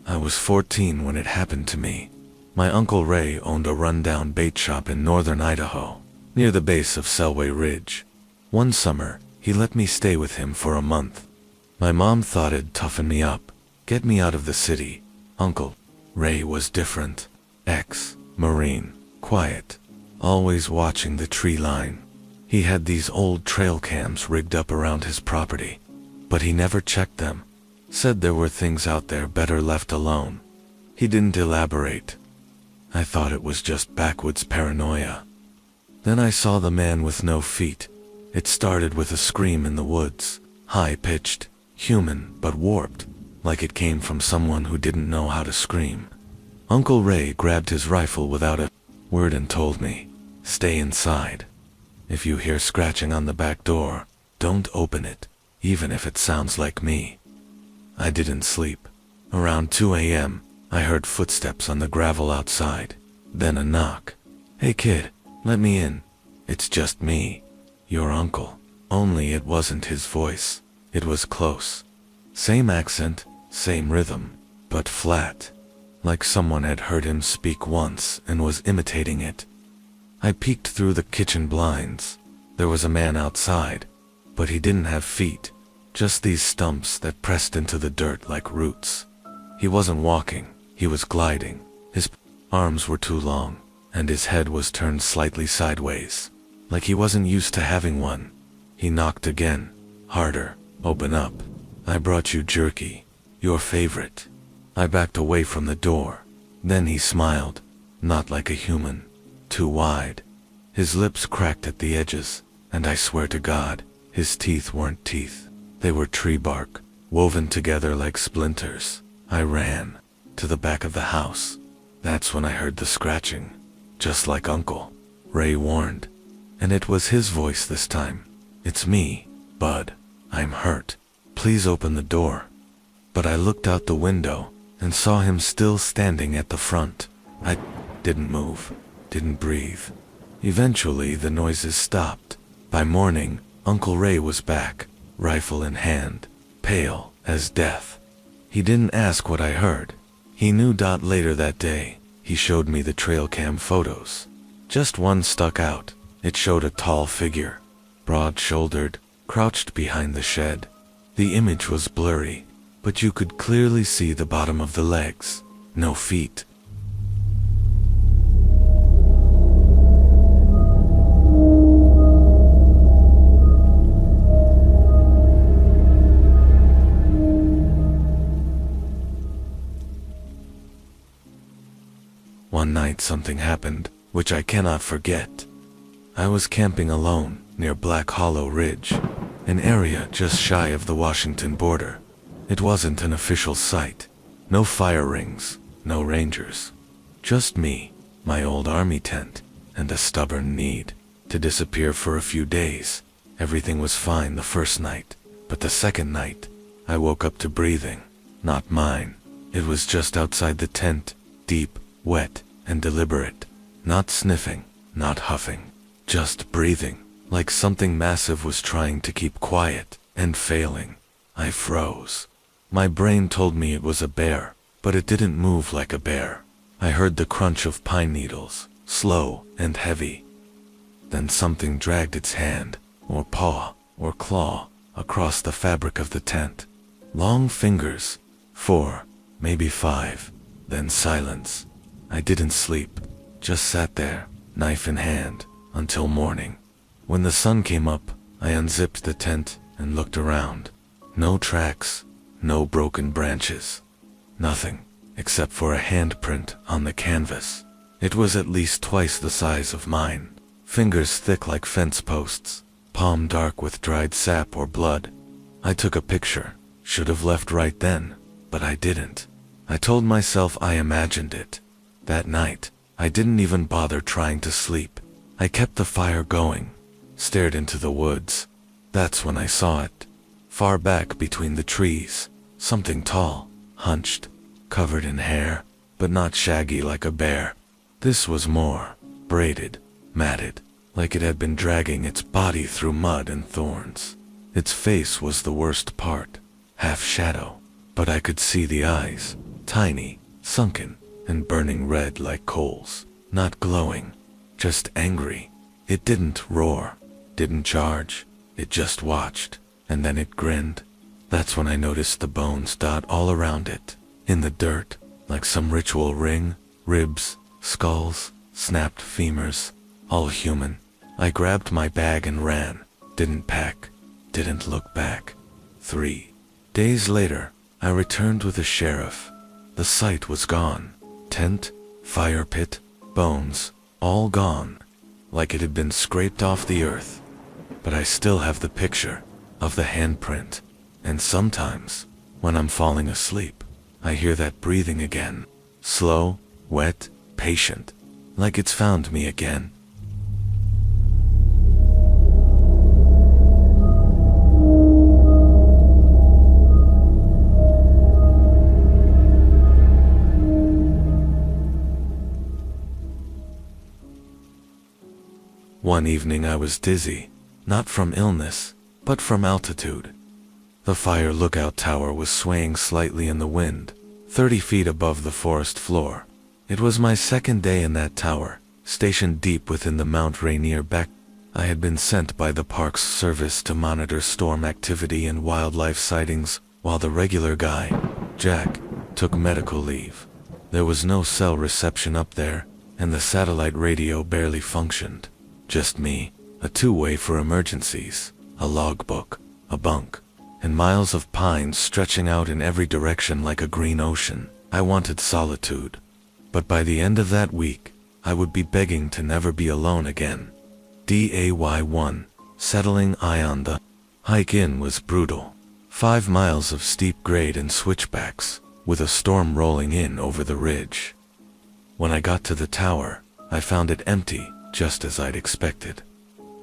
Speaker 1: I was 14 when it happened to me. My Uncle Ray owned a rundown bait shop in northern Idaho, near the base of Selway Ridge. One summer, he let me stay with him for a month. My mom thought it'd toughen me up, get me out of the city. Uncle Ray was different. Ex-Marine, quiet, always watching the tree line. He had these old trail cams rigged up around his property, but he never checked them. Said there were things out there better left alone. He didn't elaborate. I thought it was just backwoods paranoia. Then I saw the man with no feet. It started with a scream in the woods, high-pitched, human but warped, like it came from someone who didn't know how to scream. Uncle Ray grabbed his rifle without a word and told me, "Stay inside. If you hear scratching on the back door, don't open it, even if it sounds like me." I didn't sleep. Around 2 a.m., I heard footsteps on the gravel outside, then a knock. "Hey kid, let me in. It's just me, your uncle." Only it wasn't his voice. It was close. Same accent, same rhythm, but flat. Like someone had heard him speak once and was imitating it. I peeked through the kitchen blinds. There was a man outside, but he didn't have feet, just these stumps that pressed into the dirt like roots. He wasn't walking, he was gliding. His arms were too long, and his head was turned slightly sideways, like he wasn't used to having one. He knocked again, harder. "Open up. I brought you jerky, your favorite." I backed away from the door. Then he smiled, not like a human, too wide. His lips cracked at the edges, and I swear to God, his teeth weren't teeth. They were tree bark, woven together like splinters. I ran to the back of the house. That's when I heard the scratching, just like Uncle Ray warned. And it was his voice this time. "It's me, Bud. I'm hurt. Please open the door." But I looked out the window and saw him still standing at the front. I didn't move, didn't breathe. Eventually the noises stopped. By morning, Uncle Ray was back, rifle in hand, pale as death. He didn't ask what I heard. He knew. Later that day, he showed me the trail cam photos. Just one stuck out. It showed a tall figure, broad-shouldered, crouched behind the shed. The image was blurry, but you could clearly see the bottom of the legs. No feet. One night something happened, which I cannot forget. I was camping alone near Black Hollow Ridge, an area just shy of the Washington border. It wasn't an official site. No fire rings, no rangers. Just me, my old army tent, and a stubborn need to disappear for a few days. Everything was fine the first night, But the second night, I woke up to breathing. Not mine. It was just outside the tent, deep, wet, and deliberate. Not sniffing, not huffing. Just breathing, like something massive was trying to keep quiet, and failing. I froze. My brain told me it was a bear, but it didn't move like a bear. I heard the crunch of pine needles, slow and heavy. Then something dragged its hand, or paw, or claw, across the fabric of the tent. Long fingers, 4, maybe 5, then silence. I didn't sleep, just sat there, knife in hand, until morning. When the sun came up, I unzipped the tent and looked around. No tracks, no broken branches. Nothing, except for a handprint on the canvas. It was at least twice the size of mine. Fingers thick like fence posts, palm dark with dried sap or blood. I took a picture. Should have left right then, but I didn't. I told myself I imagined it. That night, I didn't even bother trying to sleep. I kept the fire going, stared into the woods. That's when I saw it. Far back between the trees, something tall, hunched, covered in hair, but not shaggy like a bear. This was more braided, matted, like it had been dragging its body through mud and thorns. Its face was the worst part, half shadow, but I could see the eyes, tiny, sunken, and burning red like coals. Not glowing, just angry. It didn't roar, didn't charge, it just watched, and then it grinned. That's when I noticed the bones dot all around it, in the dirt, like some ritual ring, ribs, skulls, snapped femurs, all human. I grabbed my bag and ran, didn't pack, didn't look back. 3 days later, I returned with the sheriff. The site was gone. Tent, fire pit, bones, all gone, like it had been scraped off the earth. But I still have the picture of the handprint, and sometimes, when I'm falling asleep, I hear that breathing again. Slow, wet, patient, like it's found me again. One evening I was dizzy, not from illness, but from altitude. The fire lookout tower was swaying slightly in the wind, 30 feet above the forest floor. It was my second day in that tower, stationed deep within the Mount Rainier Beck. I had been sent by the Parks Service to monitor storm activity and wildlife sightings, while the regular guy, Jack, took medical leave. There was no cell reception up there, and the satellite radio barely functioned. Just me, a two-way for emergencies, a logbook, a bunk, and miles of pines stretching out in every direction like a green ocean. I wanted solitude. But by the end of that week, I would be begging to never be alone again. DAY1, settling on the hike in was brutal. 5 miles of steep grade and switchbacks, with a storm rolling in over the ridge. When I got to the tower, I found it empty, just as I'd expected.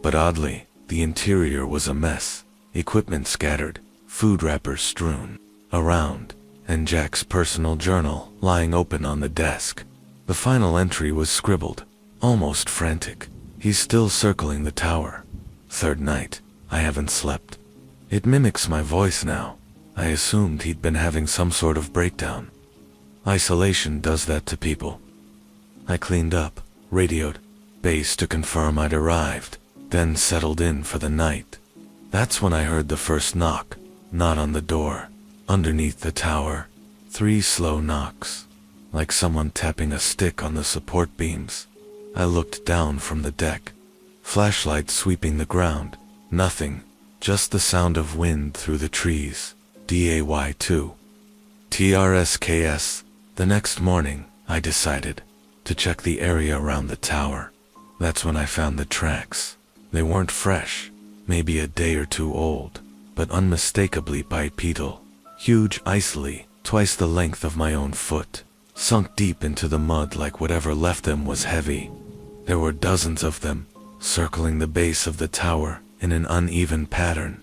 Speaker 1: But oddly, the interior was a mess, equipment scattered, food wrappers strewn around, and Jack's personal journal lying open on the desk. The final entry was scribbled, almost frantic. He's still circling the tower. 3rd night, I haven't slept. It mimics my voice now. I assumed he'd been having some sort of breakdown. Isolation does that to people. I cleaned up, radioed base to confirm I'd arrived, then settled in for the night. That's when I heard the first knock, not on the door, underneath the tower. 3 slow knocks, like someone tapping a stick on the support beams. I looked down from the deck, flashlight sweeping the ground. Nothing, just the sound of wind through the trees. DAY2. TRSKS. The next morning, I decided to check the area around the tower. That's when I found the tracks. They weren't fresh, maybe a day or 2 old, but unmistakably bipedal. Huge icily, twice the length of my own foot, sunk deep into the mud like whatever left them was heavy. There were dozens of them, circling the base of the tower in an uneven pattern.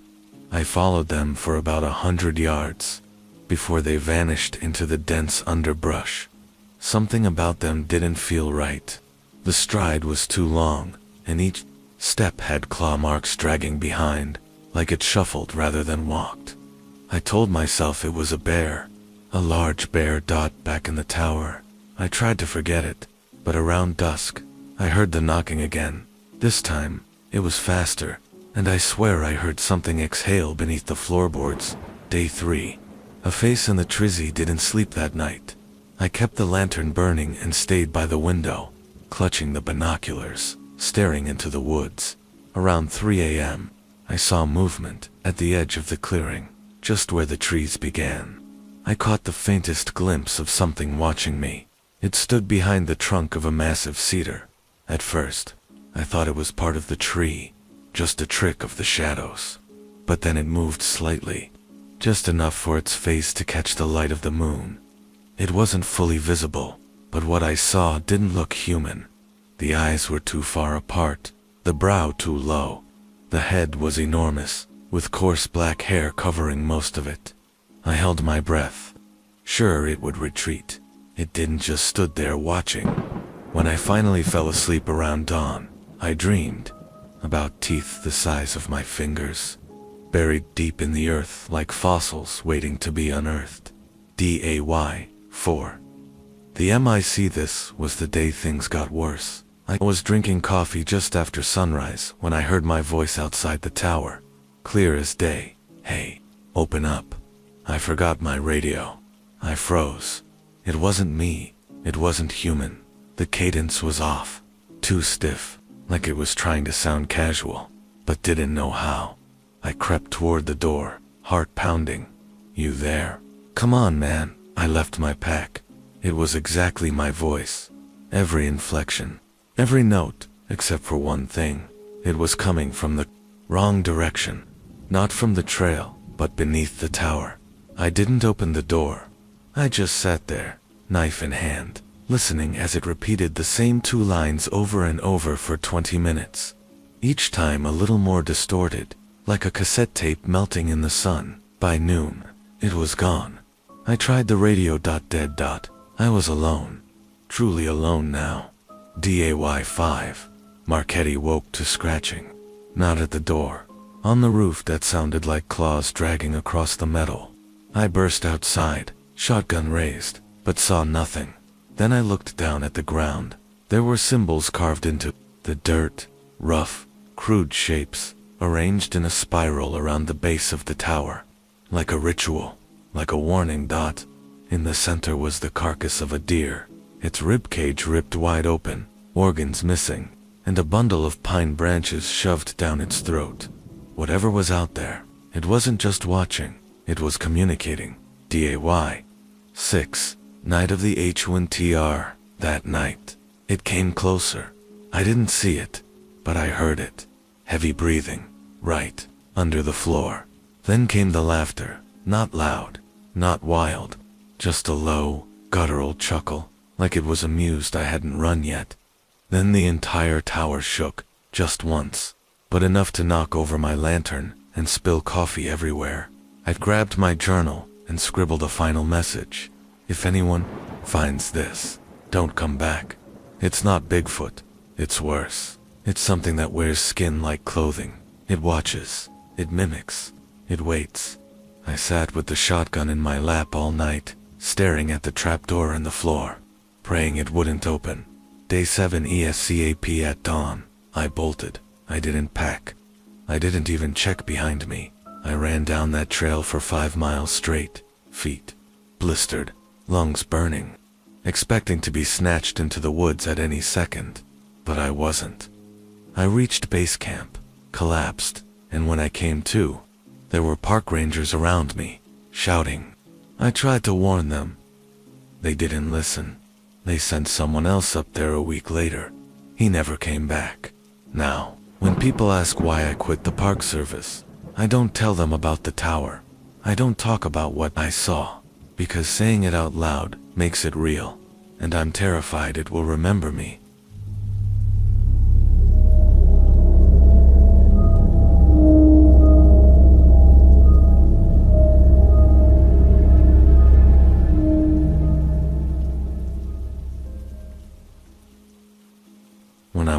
Speaker 1: I followed them for about 100 yards before they vanished into the dense underbrush. Something about them didn't feel right. The stride was too long, and each step had claw marks dragging behind, like it shuffled rather than walked. I told myself it was a bear, a large bear back in the tower. I tried to forget it, but around dusk, I heard the knocking again. This time, it was faster, and I swear I heard something exhale beneath the floorboards. Day 3. A face in the trizzy didn't sleep that night. I kept the lantern burning and stayed by the window, clutching the binoculars, staring into the woods. Around 3 a.m., I saw movement at the edge of the clearing, just where the trees began. I caught the faintest glimpse of something watching me. It stood behind the trunk of a massive cedar. At first, I thought it was part of the tree, just a trick of the shadows. But then it moved slightly, just enough for its face to catch the light of the moon. It wasn't fully visible, but what I saw didn't look human. The eyes were too far apart, the brow too low. The head was enormous, with coarse black hair covering most of it. I held my breath. Sure, it would retreat. It didn't just stood there watching. When I finally fell asleep around dawn, I dreamed about teeth the size of my fingers, buried deep in the earth like fossils waiting to be unearthed. Day 4. The MIC. This was the day things got worse. I was drinking coffee just after sunrise when I heard my voice outside the tower, clear as day. Hey, open up. I forgot my radio. I froze. It wasn't me. It wasn't human. The cadence was off, too stiff, like it was trying to sound casual, but didn't know how. I crept toward the door, heart pounding. You there? Come on, man. I left my pack. It was exactly my voice. Every inflection, every note, except for one thing. It was coming from the wrong direction. Not from the trail, but beneath the tower. I didn't open the door. I just sat there, knife in hand, listening as it repeated the same 2 lines over and over for 20 minutes. Each time a little more distorted, like a cassette tape melting in the sun. By noon, it was gone. I tried the radio. Dead. I was alone. Truly alone now. Day 5. Marchetti woke to scratching. Not at the door. On the roof that sounded like claws dragging across the metal. I burst outside, shotgun raised, but saw nothing. Then I looked down at the ground. There were symbols carved into the dirt, rough, crude shapes, arranged in a spiral around the base of the tower. Like a ritual, like a warning. In the center was the carcass of a deer, its ribcage ripped wide open, organs missing, and a bundle of pine branches shoved down its throat. Whatever was out there, it wasn't just watching, it was communicating. Day 6. Night of the H1TR. That night, it came closer. I didn't see it, but I heard it. Heavy breathing, right under the floor. Then came the laughter, not loud, not wild, just a low, guttural chuckle, like it was amused I hadn't run yet. Then the entire tower shook, just once, but enough to knock over my lantern and spill coffee everywhere. I grabbed my journal and scribbled a final message. If anyone finds this, don't come back. It's not Bigfoot. It's worse. It's something that wears skin like clothing. It watches. It mimics. It waits. I sat with the shotgun in my lap all night, staring at the trapdoor in the floor, praying it wouldn't open. Day 7. ESCAP. At dawn, I bolted. I didn't pack. I didn't even check behind me. I ran down that trail for 5 miles straight, feet blistered, lungs burning, expecting to be snatched into the woods at any second, but I wasn't. I reached base camp, collapsed, and when I came to, there were park rangers around me, shouting. I tried to warn them. They didn't listen. They sent someone else up there a week later. He never came back. Now, when people ask why I quit the park service, I don't tell them about the tower. I don't talk about what I saw, because saying it out loud makes it real, and I'm terrified it will remember me.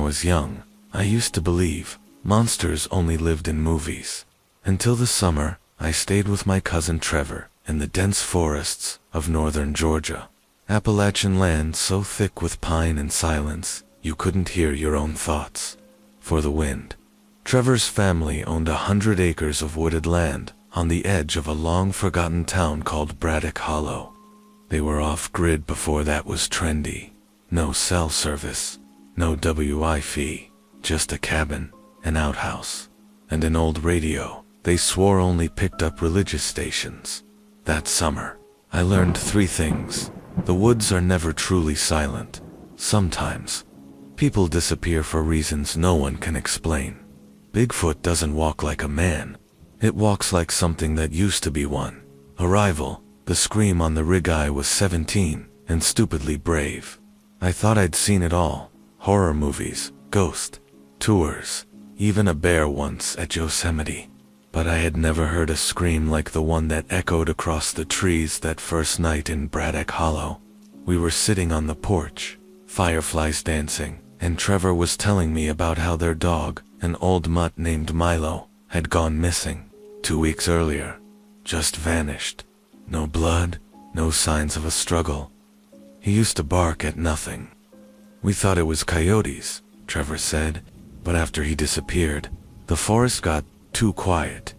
Speaker 1: was young, I used to believe monsters only lived in movies. Until the summer, I stayed with my cousin Trevor in the dense forests of northern Georgia. Appalachian land so thick with pine and silence, you couldn't hear your own thoughts for the wind. Trevor's family owned 100 acres of wooded land on the edge of a long-forgotten town called Braddock Hollow. They were off-grid before that was trendy. No cell service, no Wi-Fi, just a cabin, an outhouse, and an old radio they swore only picked up religious stations. That summer, I learned 3 things. The woods are never truly silent. Sometimes, people disappear for reasons no one can explain. Bigfoot doesn't walk like a man. It walks like something that used to be one. Arrival, the scream on the rig I was 17, and stupidly brave. I thought I'd seen it all. Horror movies, ghost tours, even a bear once at Yosemite. But I had never heard a scream like the one that echoed across the trees that first night in Braddock Hollow. We were sitting on the porch, fireflies dancing, and Trevor was telling me about how their dog, an old mutt named Milo, had gone missing 2 weeks earlier. Just vanished. No blood, no signs of a struggle. He used to bark at nothing. We thought it was coyotes, Trevor said, but after he disappeared, the forest got too quiet.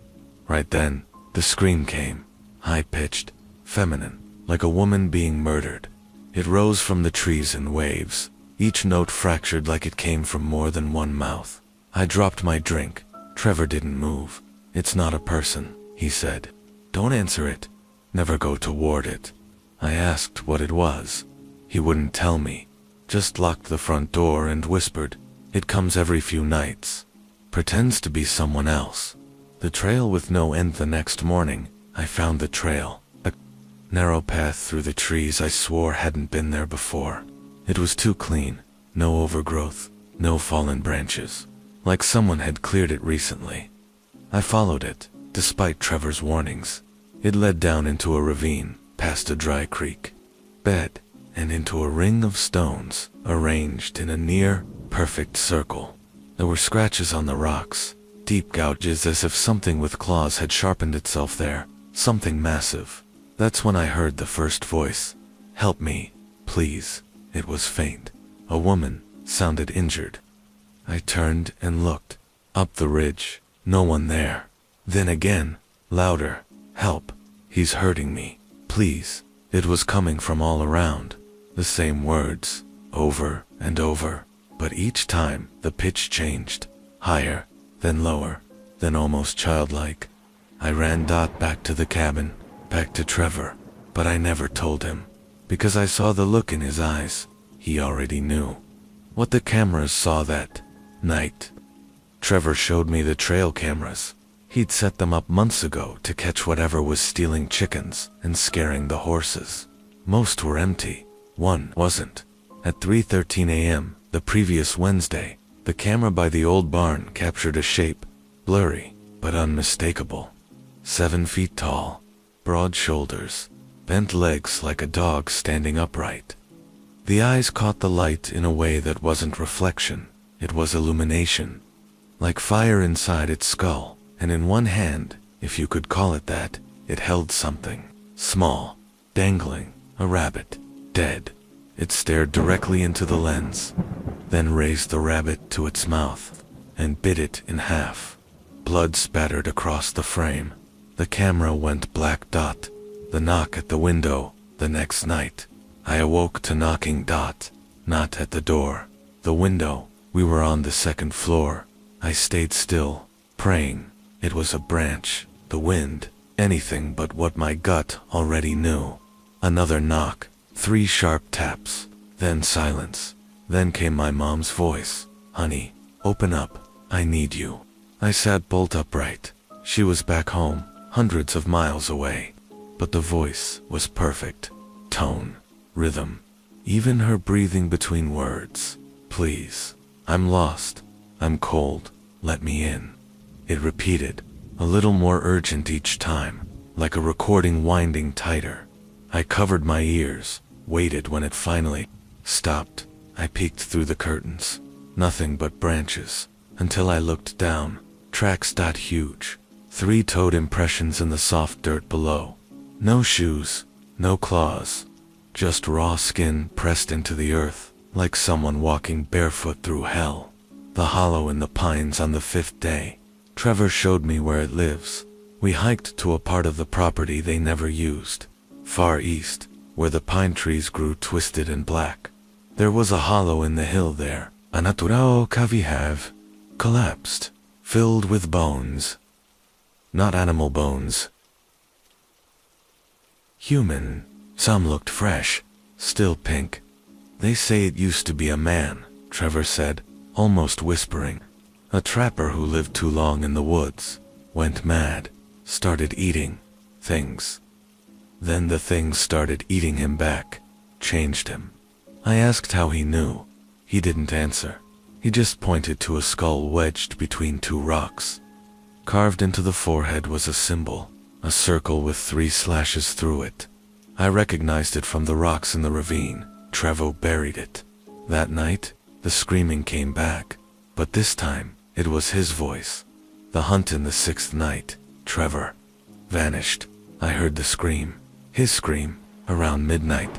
Speaker 1: Right then, the scream came, high-pitched, feminine, like a woman being murdered. It rose from the trees in waves, each note fractured like it came from more than one mouth. I dropped my drink. Trevor didn't move. "It's not a person," he said. "Don't answer it. Never go toward it." I asked what it was. He wouldn't tell me, just locked the front door and whispered, "It comes every few nights. Pretends to be someone else." The trail with no end. The next morning, I found the trail. A narrow path through the trees I swore hadn't been there before. It was too clean. No overgrowth, no fallen branches. Like someone had cleared it recently. I followed it, despite Trevor's warnings. It led down into a ravine, past a dry creek bed, and into a ring of stones, arranged in a near-perfect circle. There were scratches on the rocks, deep gouges as if something with claws had sharpened itself there, something massive. That's when I heard the first voice. "Help me, please." It was faint. A woman, sounded injured. I turned and looked. Up the ridge, no one there. Then again, louder. "Help. He's hurting me. Please." It was coming from all around. The same words, over and over. But each time, the pitch changed. Higher, then lower, then almost childlike. I ran back to the cabin, back to Trevor. But I never told him. Because I saw the look in his eyes. He already knew. What the cameras saw that night. Trevor showed me the trail cameras. He'd set them up months ago to catch whatever was stealing chickens and scaring the horses. Most were empty. One wasn't. At 3:13 a.m., the previous Wednesday, the camera by the old barn captured a shape, blurry but unmistakable. 7 feet tall, broad shoulders, bent legs like a dog standing upright. The eyes caught the light in a way that wasn't reflection, it was illumination. Like fire inside its skull, and in one hand, if you could call it that, it held something. Small, dangling, a rabbit, dead. It stared directly into the lens, then raised the rabbit to its mouth, and bit it in half. Blood spattered across the frame. The camera went black dot. The knock at the window, the next night. I awoke to knocking dot, not at the door. The window, we were on the 2nd floor. I stayed still, praying. It was a branch, the wind, anything but what my gut already knew. Another knock, 3 sharp taps, then silence. Then came my mom's voice. "Honey, open up, I need you." I sat bolt upright. She was back home, hundreds of miles away. But the voice was perfect. Tone, rhythm, even her breathing between words. "Please, I'm lost, I'm cold, let me in." It repeated, a little more urgent each time, like a recording winding tighter. I covered my ears, waited when it finally stopped. I peeked through the curtains. Nothing but branches, until I looked down. Tracks that huge. 3-toed impressions in the soft dirt below. No shoes, no claws. Just raw skin pressed into the earth, like someone walking barefoot through hell. The hollow in the pines on the 5th day. Trevor showed me where it lives. We hiked to a part of the property they never used. Far east, where the pine trees grew twisted and black. There was a hollow in the hill there. A naturao cavihave. Collapsed. Filled with bones. Not animal bones. Human. Some looked fresh. Still pink. They say it used to be a man, Trevor said, almost whispering. A trapper who lived too long in the woods. Went mad. Started eating things. Then the things started eating him back. Changed him. I asked how he knew. He didn't answer. He just pointed to a skull wedged between 2 rocks. Carved into the forehead was a symbol, a circle with 3 slashes through it. I recognized it from the rocks in the ravine. Trevor buried it. That night, the screaming came back, but this time, it was his voice. The hunt in the 6th night, Trevor vanished. I heard the scream, his scream, around midnight.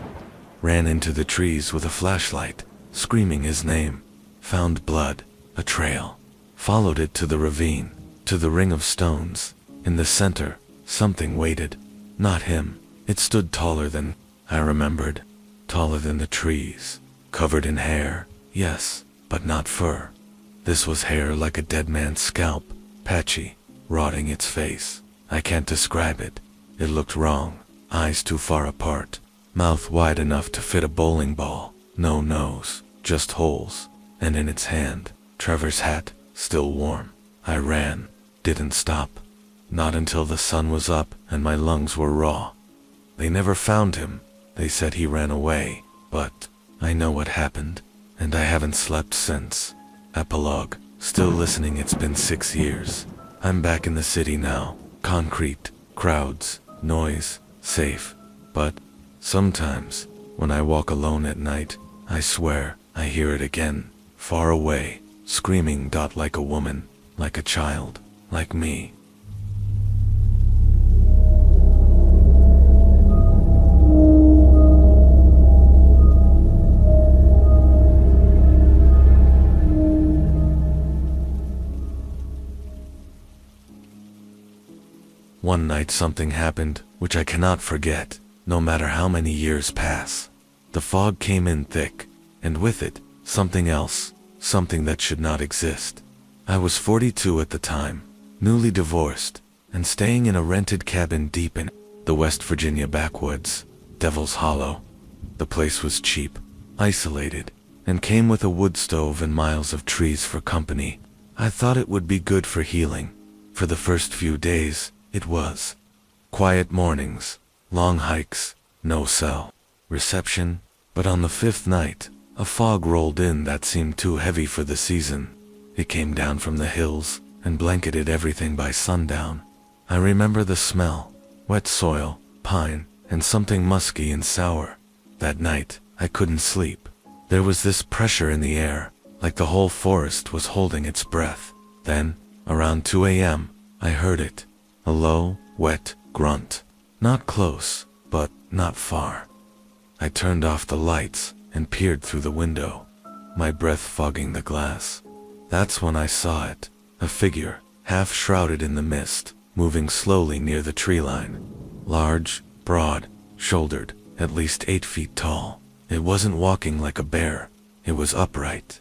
Speaker 1: Ran into the trees with a flashlight, screaming his name. Found blood, a trail. Followed it to the ravine, to the ring of stones. In the center, something waited. Not him. It stood taller than, I remembered. Taller than the trees. Covered in hair, yes, but not fur. This was hair like a dead man's scalp, patchy, rotting its face. I can't describe it. It looked wrong. Eyes too far apart. Mouth wide enough to fit a bowling ball. No nose, just holes. And in its hand, Trevor's hat, still warm. I ran, didn't stop. Not until the sun was up and my lungs were raw. They never found him. They said he ran away, but I know what happened, and I haven't slept since. Epilogue. Still listening. It's been 6 years. I'm back in the city now. Concrete, crowds, noise, safe. But sometimes, when I walk alone at night, I swear I hear it again. Far away, screaming. Like a woman, like a child, like me. One night something happened, which I cannot forget, no matter how many years pass. The fog came in thick, and with it, something else, something that should not exist. I was 42 at the time, newly divorced, and staying in a rented cabin deep in the West Virginia backwoods, Devil's Hollow. The place was cheap, isolated, and came with a wood stove and miles of trees for company. I thought it would be good for healing. For the first few days, it was. Quiet mornings, long hikes, no cell reception, but on the 5th night, a fog rolled in that seemed too heavy for the season. It came down from the hills and blanketed everything by sundown. I remember the smell, wet soil, pine, and something musky and sour. That night, I couldn't sleep. There was this pressure in the air, like the whole forest was holding its breath. Then, around 2 a.m., I heard it. A low, wet grunt. Not close, but not far. I turned off the lights and peered through the window, my breath fogging the glass. That's when I saw it, a figure, half shrouded in the mist, moving slowly near the tree line. Large, broad, shouldered, at least 8 feet tall. It wasn't walking like a bear, it was upright,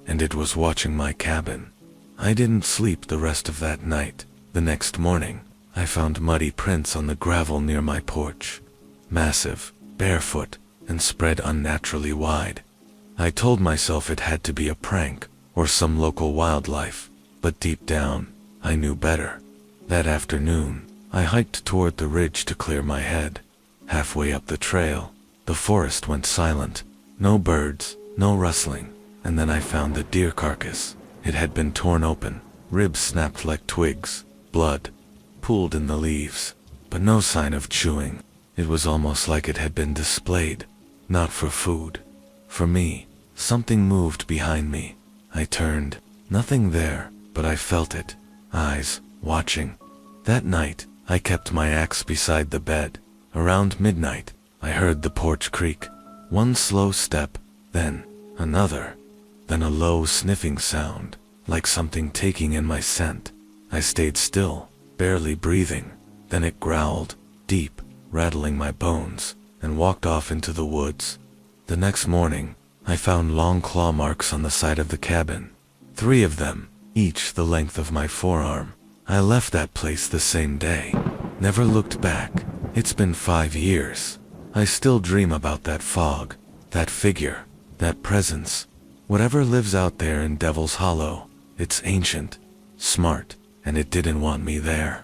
Speaker 1: and it was watching my cabin. I didn't sleep the rest of that night. The next morning, I found muddy prints on the gravel near my porch. Massive, barefoot, and spread unnaturally wide. I told myself it had to be a prank, or some local wildlife, but deep down, I knew better. That afternoon, I hiked toward the ridge to clear my head. Halfway up the trail, the forest went silent. No birds, no rustling, and then I found the deer carcass. It had been torn open, ribs snapped like twigs, blood pooled in the leaves, but no sign of chewing. It was almost like it had been displayed, not for food. For me, something moved behind me. I turned. Nothing there, but I felt it. Eyes, watching. That night, I kept my axe beside the bed. Around midnight, I heard the porch creak. One slow step, then another. Then a low sniffing sound, like something taking in my scent. I stayed still, barely breathing. Then it growled, deep, rattling my bones, and walked off into the woods. The next morning, I found long claw marks on the side of the cabin. 3 of them, each the length of my forearm. I left that place the same day. Never looked back. It's been 5 years. I still dream about that fog, that figure, that presence. Whatever lives out there in Devil's Hollow, it's ancient, smart, and it didn't want me there.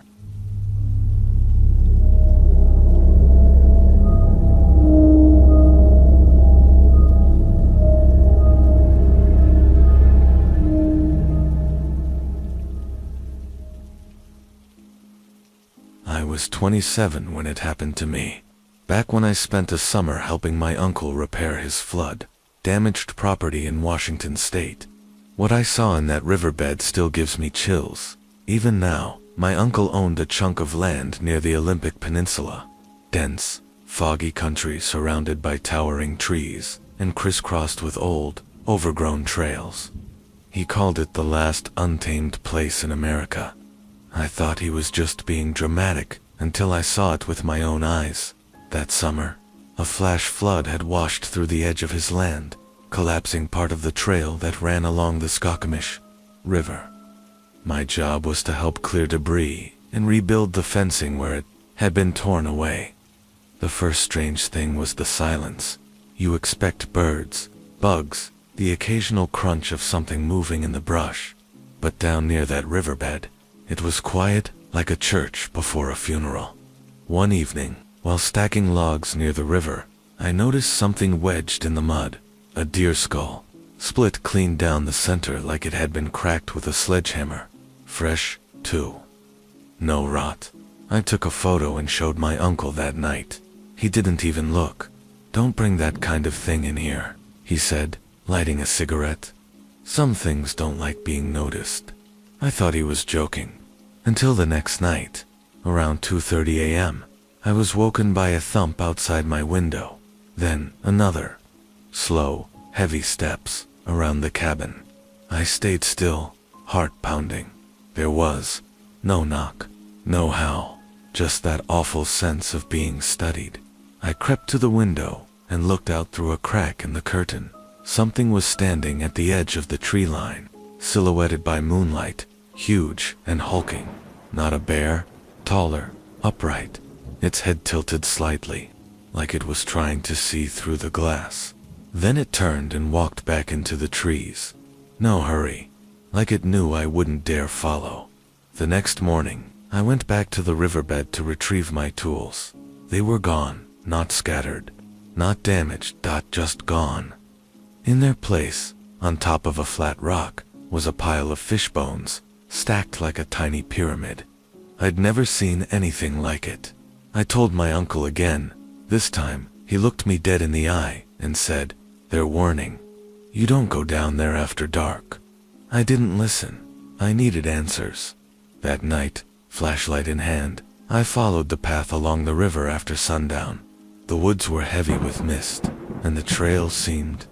Speaker 1: I was 27 when it happened to me. Back when I spent a summer helping my uncle repair his flood-damaged property in Washington state. What I saw in that riverbed still gives me chills. Even now, my uncle owned a chunk of land near the Olympic Peninsula. Dense, foggy country surrounded by towering trees and crisscrossed with old, overgrown trails. He called it the last untamed place in America. I thought he was just being dramatic until I saw it with my own eyes. That summer, a flash flood had washed through the edge of his land, collapsing part of the trail that ran along the Skokomish River. My job was to help clear debris and rebuild the fencing where it had been torn away. The first strange thing was the silence. You expect birds, bugs, the occasional crunch of something moving in the brush. But down near that riverbed, it was quiet like a church before a funeral. One evening, while stacking logs near the river, I noticed something wedged in the mud. A deer skull, split clean down the center like it had been cracked with a sledgehammer. Fresh, too. No rot. I took a photo and showed my uncle that night. He didn't even look. "Don't bring that kind of thing in here," he said, lighting a cigarette. "Some things don't like being noticed." I thought he was joking. Until the next night, around 2:30 a.m., I was woken by a thump outside my window. Then another. Slow, heavy steps around the cabin. I stayed still, heart pounding. There was no knock, no howl, just that awful sense of being studied. I crept to the window and looked out through a crack in the curtain. Something was standing at the edge of the tree line, silhouetted by moonlight, huge and hulking. Not a bear, taller, upright, its head tilted slightly, like it was trying to see through the glass. Then it turned and walked back into the trees. No hurry, like it knew I wouldn't dare follow. The next morning, I went back to the riverbed to retrieve my tools. They were gone, not scattered, not damaged, just gone. In their place, on top of a flat rock, was a pile of fish bones, stacked like a tiny pyramid. I'd never seen anything like it. I told my uncle again. This time, he looked me dead in the eye and said, "They're warning. You don't go down there after dark." I didn't listen. I needed answers. That night, flashlight in hand, I followed the path along the river after sundown. The woods were heavy with mist, and the trail seemed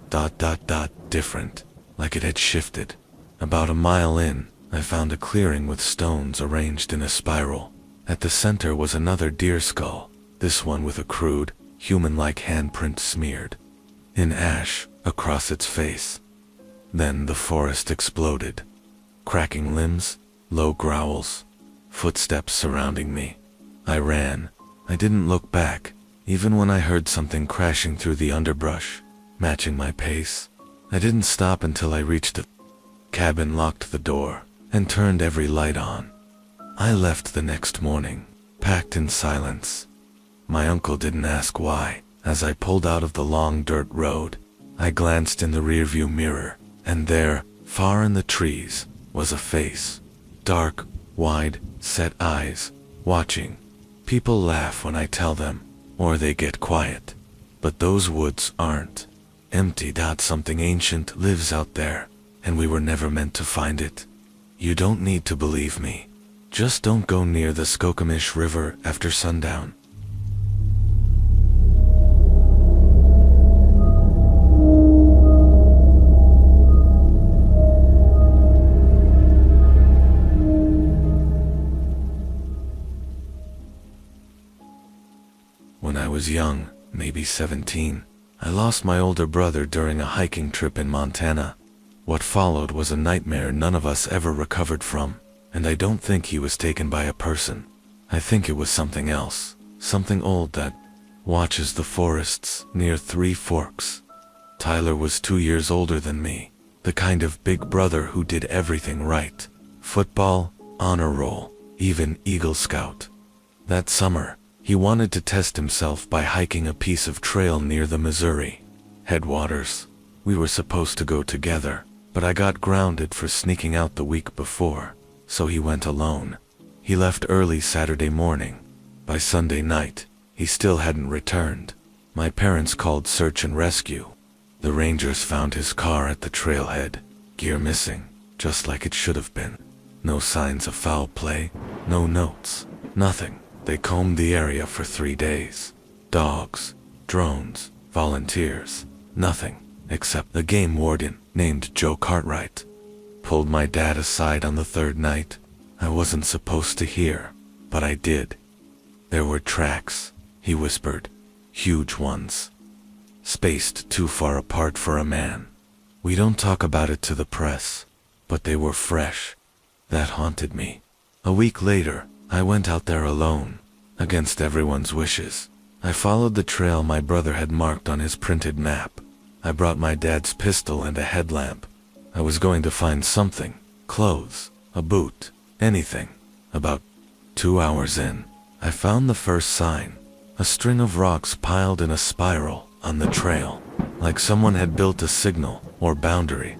Speaker 1: different, like it had shifted. About a mile in, I found a clearing with stones arranged in a spiral. At the center was another deer skull, this one with a crude, human-like handprint smeared in ash across its face. Then the forest exploded. Cracking limbs, low growls, footsteps surrounding me. I ran. I didn't look back, even when I heard something crashing through the underbrush, matching my pace. I didn't stop until I reached the cabin, locked the door, and turned every light on. I left the next morning, packed in silence. My uncle didn't ask why. As I pulled out of the long dirt road, I glanced in the rearview mirror, and there, far in the trees, was a face. Dark, wide, set eyes, watching. People laugh when I tell them, or they get quiet. But those woods aren't empty. Something ancient lives out there. and we were never meant to find it. You don't need to believe me. Just don't go near the Skokomish River after sundown. When I was young, maybe 17, I lost my older brother during a hiking trip in Montana. What followed was a nightmare none of us ever recovered from, and I don't think he was taken by a person. I think it was something else, something old that watches the forests near Three Forks. Tyler was 2 years older than me, the kind of big brother who did everything right. Football, honor roll, even Eagle Scout. That summer, he wanted to test himself by hiking a piece of trail near the Missouri headwaters. We were supposed to go together, but I got grounded for sneaking out the week before, so he went alone. He left early Saturday morning. By Sunday night, he still hadn't returned. My parents called search and rescue. The rangers found his car at the trailhead, gear missing, just like it should have been. No signs of foul play, no notes, nothing. They combed the area for 3 days. Dogs, drones, volunteers, nothing, except the game warden, named Joe Cartwright. Pulled my dad aside on the third night. I wasn't supposed to hear, but I did. There were tracks, he whispered, huge ones. Spaced too far apart for a man. We don't talk about it to the press, but they were fresh. That haunted me. A week later, I went out there alone, against everyone's wishes. I followed the trail my brother had marked on his printed map. I brought my dad's pistol and a headlamp. I was going to find something, clothes, a boot, anything. About 2 hours in, I found the first sign, a string of rocks piled in a spiral on the trail, like someone had built a signal or boundary.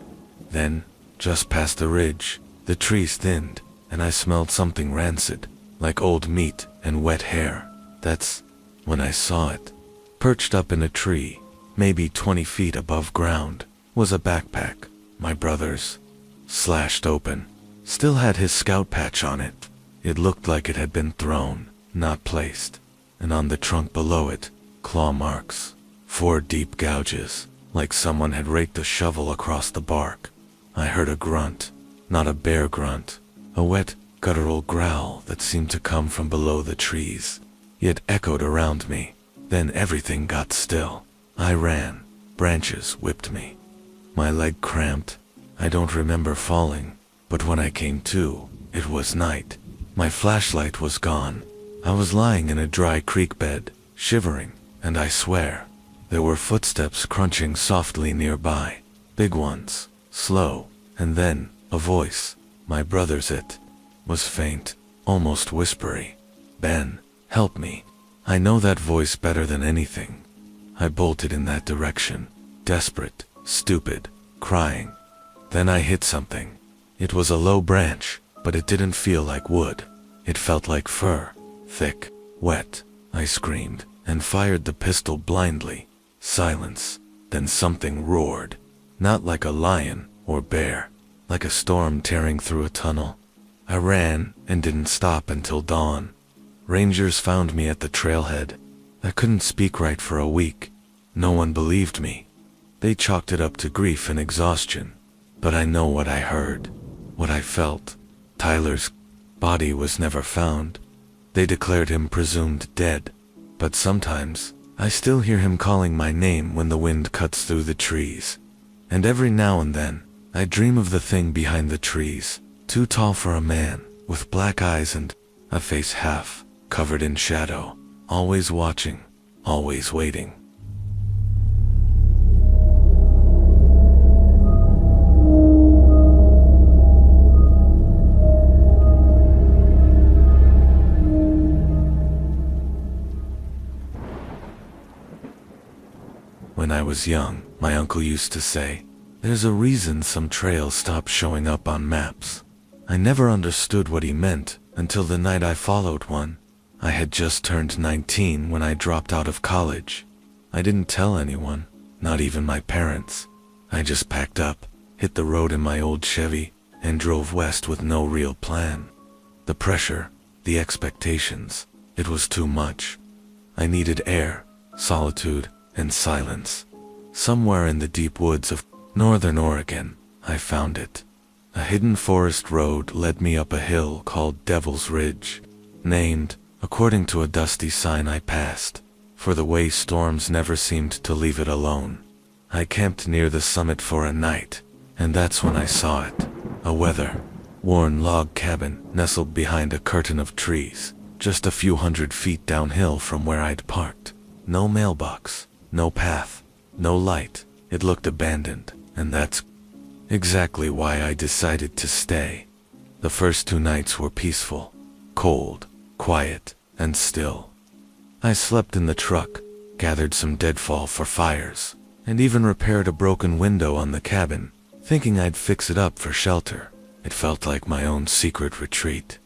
Speaker 1: Then, just past the ridge, the trees thinned, and I smelled something rancid, like old meat and wet hair. That's when I saw it. Perched up in a tree, maybe 20 feet above ground, was a backpack, my brother's. Slashed open, still had his scout patch on it. It looked like it had been thrown, not placed. And on the trunk below it, claw marks. 4 deep gouges, like someone had raked a shovel across the bark. I heard a grunt, not a bear grunt, a wet, guttural growl that seemed to come from below the trees, yet echoed around me. Then everything got still. I ran. Branches whipped me. My leg cramped. I don't remember falling, but when I came to, it was night. My flashlight was gone. I was lying in a dry creek bed, shivering, and I swear, there were footsteps crunching softly nearby. Big ones, slow, and then, a voice, my brother's. It was faint, almost whispery. Ben, help me. I know that voice better than anything. I bolted in that direction, desperate, stupid, crying. Then I hit something. It was a low branch, but it didn't feel like wood. It felt like fur, thick, wet. I screamed and fired the pistol blindly. Silence. Then something roared. Not like a lion or bear, like a storm tearing through a tunnel. I ran and didn't stop until dawn. Rangers found me at the trailhead. I couldn't speak right for a week. No one believed me. They chalked it up to grief and exhaustion. But I know what I heard, what I felt. Tyler's body was never found. They declared him presumed dead. But sometimes, I still hear him calling my name when the wind cuts through the trees. And every now and then, I dream of the thing behind the trees, too tall for a man, with black eyes and a face half covered in shadow, always watching, always waiting. When I was young, my uncle used to say, "There's a reason some trails stop showing up on maps." I never understood what he meant until the night I followed one. I had just turned 19 when I dropped out of college. I didn't tell anyone, not even my parents. I just packed up, hit the road in my old Chevy, and drove west with no real plan. The pressure, the expectations, it was too much. I needed air, solitude, and silence. Somewhere in the deep woods of northern Oregon, I found it. A hidden forest road led me up a hill called Devil's Ridge, named, according to a dusty sign I passed, for the way storms never seemed to leave it alone. I camped near the summit for a night, and that's when I saw it. A weather-worn log cabin nestled behind a curtain of trees, just a few hundred feet downhill from where I'd parked. No mailbox, no path, no light. It looked abandoned, and that's exactly why I decided to stay. The first 2 nights were peaceful, cold, quiet, and still. I slept in the truck, gathered some deadfall for fires, and even repaired a broken window on the cabin, thinking I'd fix it up for shelter. It felt like my own secret retreat.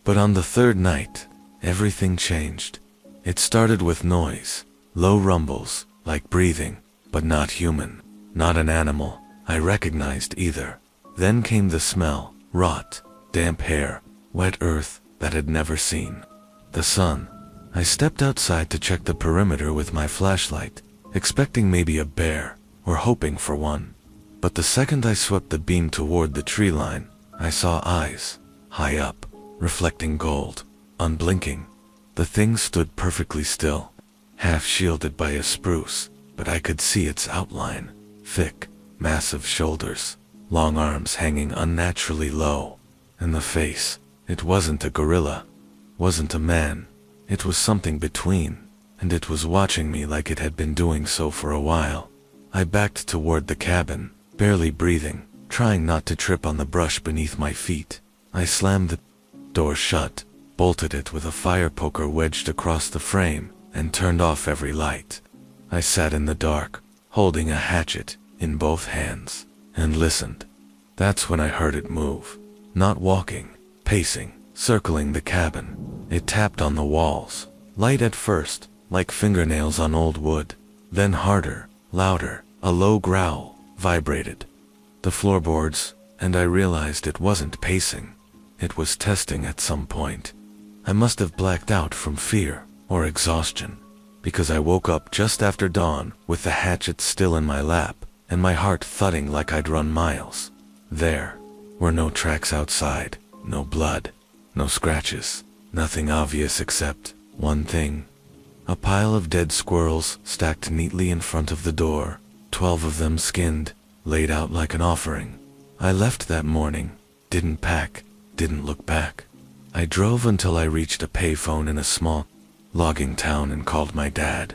Speaker 1: But on the 3rd night, everything changed. It started with noise, low rumbles, like breathing, but not human, not an animal I recognized either. Then came the smell, rot, damp hair, wet earth that I'd never seen. The sun. I stepped outside to check the perimeter with my flashlight, expecting maybe a bear, or hoping for one. But the second I swept the beam toward the tree line, I saw eyes, high up, reflecting gold, unblinking. The thing stood perfectly still, half shielded by a spruce, but I could see its outline. Thick, massive shoulders, long arms hanging unnaturally low. And the face, it wasn't a gorilla, wasn't a man, it was something between, and it was watching me like it had been doing so for a while. I backed toward the cabin, barely breathing, trying not to trip on the brush beneath my feet. I slammed the door shut, bolted it with a fire poker wedged across the frame, and turned off every light. I sat in the dark, holding a hatchet in both hands, and listened. That's when I heard it move. Not walking, pacing, circling the cabin. It tapped on the walls, light at first, like fingernails on old wood, then harder, louder. A low growl vibrated the floorboards, and I realized it wasn't pacing. It was testing at some point. I must have blacked out from fear or exhaustion, because I woke up just after dawn with the hatchet still in my lap and my heart thudding like I'd run miles. There were no tracks outside, no blood, no scratches, nothing obvious except one thing. A pile of dead squirrels stacked neatly in front of the door, 12 of them skinned, laid out like an offering. I left that morning, didn't pack, didn't look back. I drove until I reached a payphone in a small logging town and called my dad.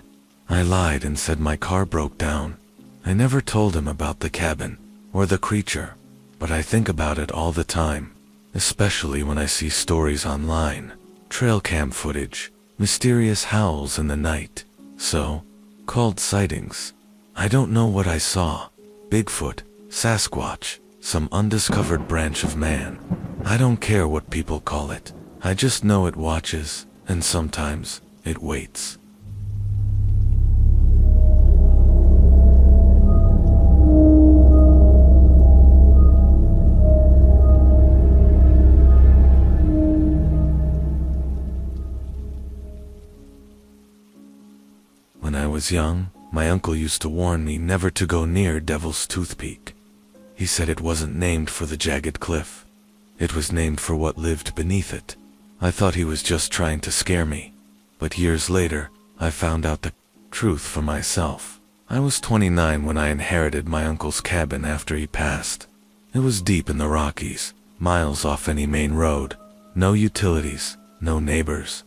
Speaker 1: I lied and said my car broke down. I never told him about the cabin or the creature, but I think about it all the time, especially when I see stories online, trail cam footage, mysterious howls in the night, so-called sightings. I don't know what I saw. Bigfoot, Sasquatch, some undiscovered branch of man. I don't care what people call it. I just know it watches, and sometimes it waits. When I was young, my uncle used to warn me never to go near Devil's Tooth Peak. He said it wasn't named for the jagged cliff. It was named for what lived beneath it. I thought he was just trying to scare me, but years later, I found out the truth for myself. I was 29 when I inherited my uncle's cabin after he passed. It was deep in the Rockies, miles off any main road, no utilities, no neighbors.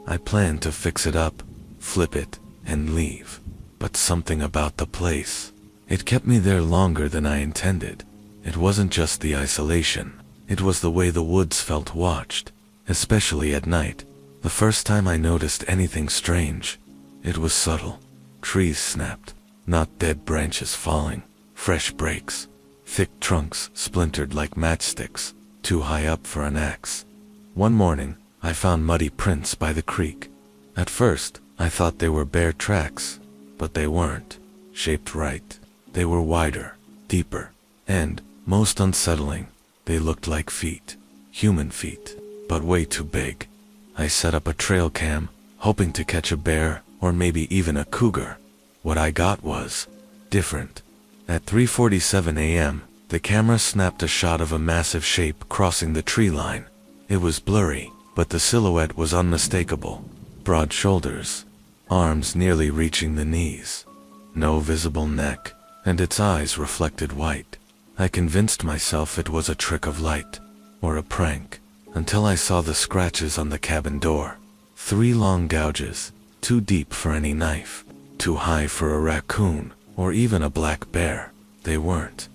Speaker 1: I planned to fix it up, flip it, and leave. But something about the place, it kept me there longer than I intended. It wasn't just the isolation, it was the way the woods felt watched, especially at night. The first time I noticed anything strange, it was subtle. Trees snapped, not dead branches falling, fresh breaks, thick trunks splintered like matchsticks, too high up for an axe. One morning, I found muddy prints by the creek. At first, I thought they were bear tracks, but they weren't shaped right. They were wider, deeper, and Most unsettling, they looked like feet. Human feet, but way too big. I set up a trail cam, hoping to catch a bear or maybe even a cougar. What I got was different. At 3:47 a.m., the camera snapped a shot of a massive shape crossing the tree line. It was blurry, but the silhouette was unmistakable. Broad shoulders, arms nearly reaching the knees, no visible neck, and its eyes reflected white. I convinced myself it was a trick of light, or a prank, until I saw the scratches on the cabin door. 3 long gouges, too deep for any knife, too high for a raccoon, or even a black bear. They weren't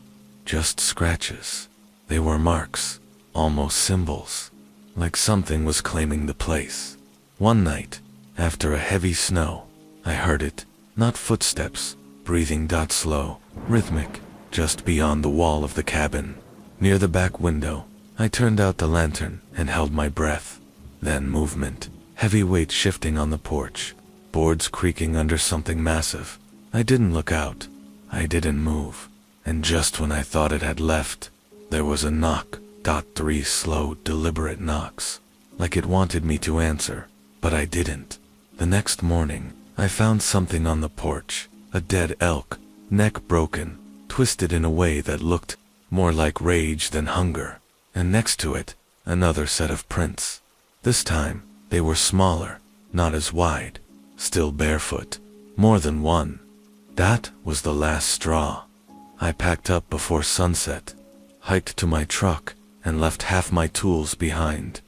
Speaker 1: just scratches. They were marks, almost symbols, like something was claiming the place. One night, after a heavy snow, I heard it, not footsteps, breathing slow, rhythmic, just beyond the wall of the cabin. Near the back window, I turned out the lantern and held my breath. Then movement, heavy weight shifting on the porch, boards creaking under something massive. I didn't look out. I didn't move. And just when I thought it had left, there was a knock. 3 slow, deliberate knocks, like it wanted me to answer, but I didn't. The next morning, I found something on the porch, a dead elk, neck broken, twisted in a way that looked more like rage than hunger, and next to it, another set of prints. This time, they were smaller, not as wide, still barefoot, more than one. That was the last straw. I packed up before sunset, hiked to my truck, and left half my tools behind.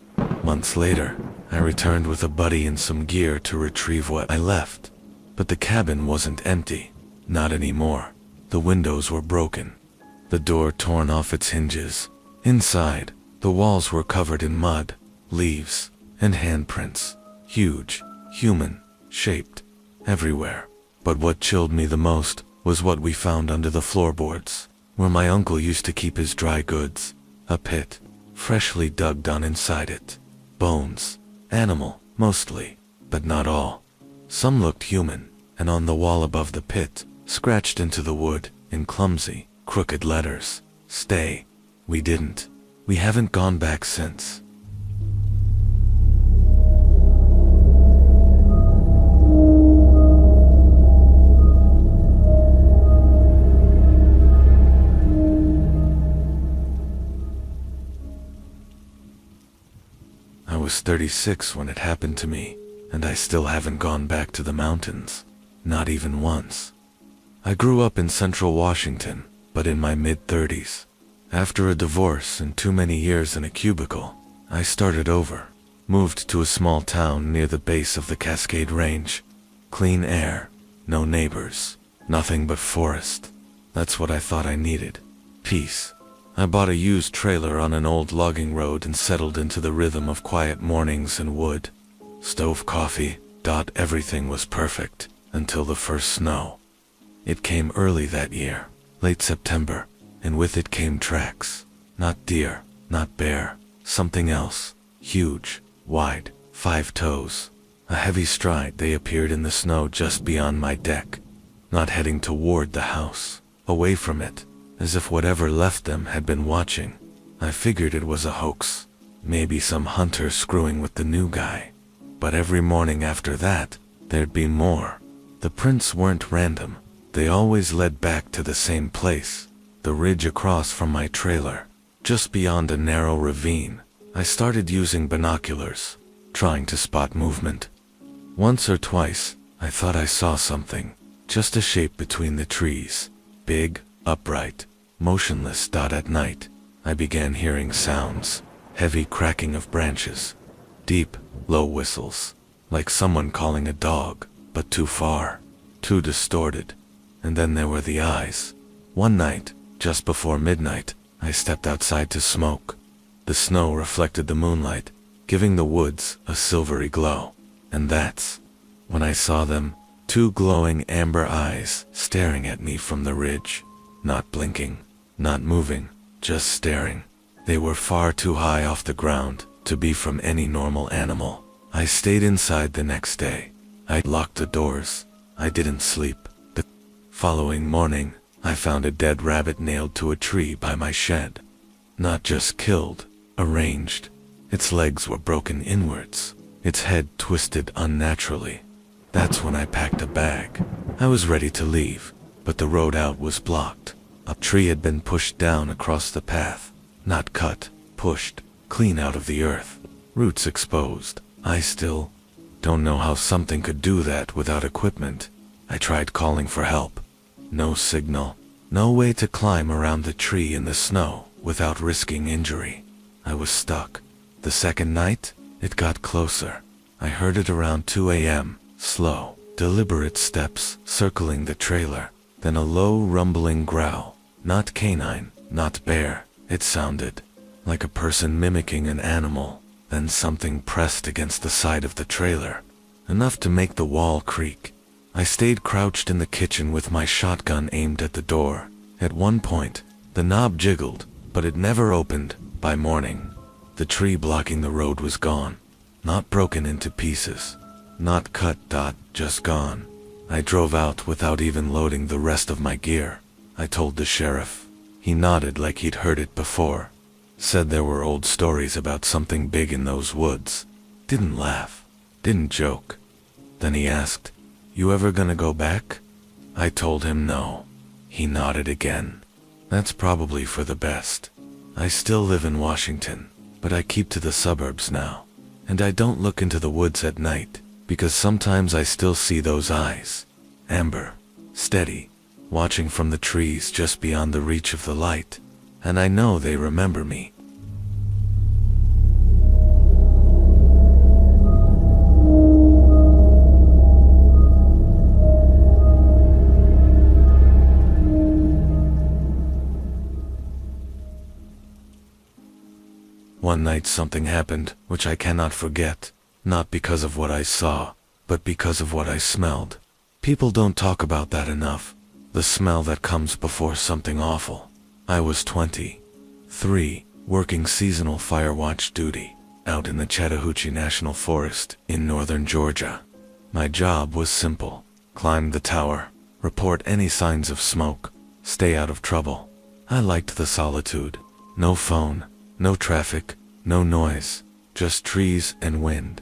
Speaker 1: Months later, I returned with a buddy and some gear to retrieve what I left. But the cabin wasn't empty. Not anymore. The windows were broken, the door torn off its hinges. Inside, the walls were covered in mud, leaves, and handprints. Huge, human, shaped, everywhere. But what chilled me the most was what we found under the floorboards, where my uncle used to keep his dry goods. A pit, freshly dug down inside it. Bones, animal, mostly, but not all. Some looked human, and on the wall above the pit, scratched into the wood, in clumsy, crooked letters, "Stay." We didn't. We haven't gone back since. I was 36 when it happened to me, and I still haven't gone back to the mountains. Not even once. I grew up in central Washington, but in my mid-30s. After a divorce and too many years in a cubicle, I started over. Moved to a small town near the base of the Cascade Range. Clean air, no neighbors, nothing but forest. That's what I thought I needed. Peace. I bought a used trailer on an old logging road and settled into the rhythm of quiet mornings and wood. Stove coffee. Everything was perfect, until the first snow. It came early that year, late September, and with it came tracks. Not deer, not bear, something else. Huge, wide, 5 toes. A heavy stride, they appeared in the snow just beyond my deck. Not heading toward the house, away from it, as if whatever left them had been watching. I figured it was a hoax, maybe some hunter screwing with the new guy. But every morning after that, there'd be more. The prints weren't random. They always led back to the same place, the ridge across from my trailer, just beyond a narrow ravine. I started using binoculars, trying to spot movement. Once or twice, I thought I saw something, just a shape between the trees, big, upright, motionless. At night, I began hearing sounds, heavy cracking of branches, deep, low whistles, like someone calling a dog, but too far, too distorted. And then there were the eyes. One night, just before midnight, I stepped outside to smoke. The snow reflected the moonlight, giving the woods a silvery glow. And that's when I saw them, 2 glowing amber eyes staring at me from the ridge. Not blinking, not moving, just staring. They were far too high off the ground to be from any normal animal. I stayed inside the next day. I locked the doors. I didn't sleep. The following morning, I found a dead rabbit nailed to a tree by my shed. Not just killed, arranged. Its legs were broken inwards, its head twisted unnaturally. That's when I packed a bag. I was ready to leave, but the road out was blocked. A tree had been pushed down across the path. Not cut, pushed, clean out of the earth. Roots exposed. I still don't know how something could do that without equipment. I tried calling for help. No signal. No way to climb around the tree in the snow without risking injury. I was stuck. The second night, it got closer. I heard it around 2 a.m., slow, deliberate steps circling the trailer, then a low rumbling growl. Not canine, not bear. It sounded like a person mimicking an animal. Then something pressed against the side of the trailer, enough to make the wall creak. I stayed crouched in the kitchen with my shotgun aimed at the door. At one point, the knob jiggled, but it never opened. By morning, the tree blocking the road was gone. Not broken into pieces. Not cut. Just gone. I drove out without even loading the rest of my gear. I told the sheriff. He nodded like he'd heard it before. Said there were old stories about something big in those woods. Didn't laugh. Didn't joke. Then he asked, "You ever gonna go back?" I told him no. He nodded again. That's probably for the best. I still live in Washington, but I keep to the suburbs now. And I don't look into the woods at night, because sometimes I still see those eyes. Amber. Steady. Watching from the trees just beyond the reach of the light. And I know they remember me. One night something happened, which I cannot forget, not because of what I saw, but because of what I smelled. People don't talk about that enough, the smell that comes before something awful. I was 23, working seasonal fire watch duty, out in the Chattahoochee National Forest in northern Georgia. My job was simple: climb the tower, report any signs of smoke, stay out of trouble. I liked the solitude. No phone, no traffic, no noise, just trees and wind.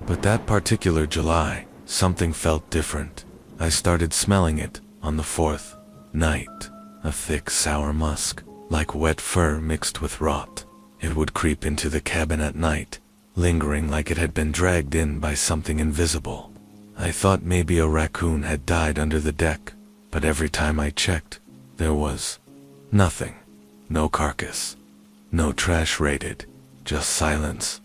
Speaker 1: But that particular July, something felt different. I started smelling it on the fourth night. A thick sour musk, like wet fur mixed with rot. It would creep into the cabin at night, lingering like it had been dragged in by something invisible. I thought maybe a raccoon had died under the deck, but every time I checked, there was nothing. No carcass. No trash raided, just silence.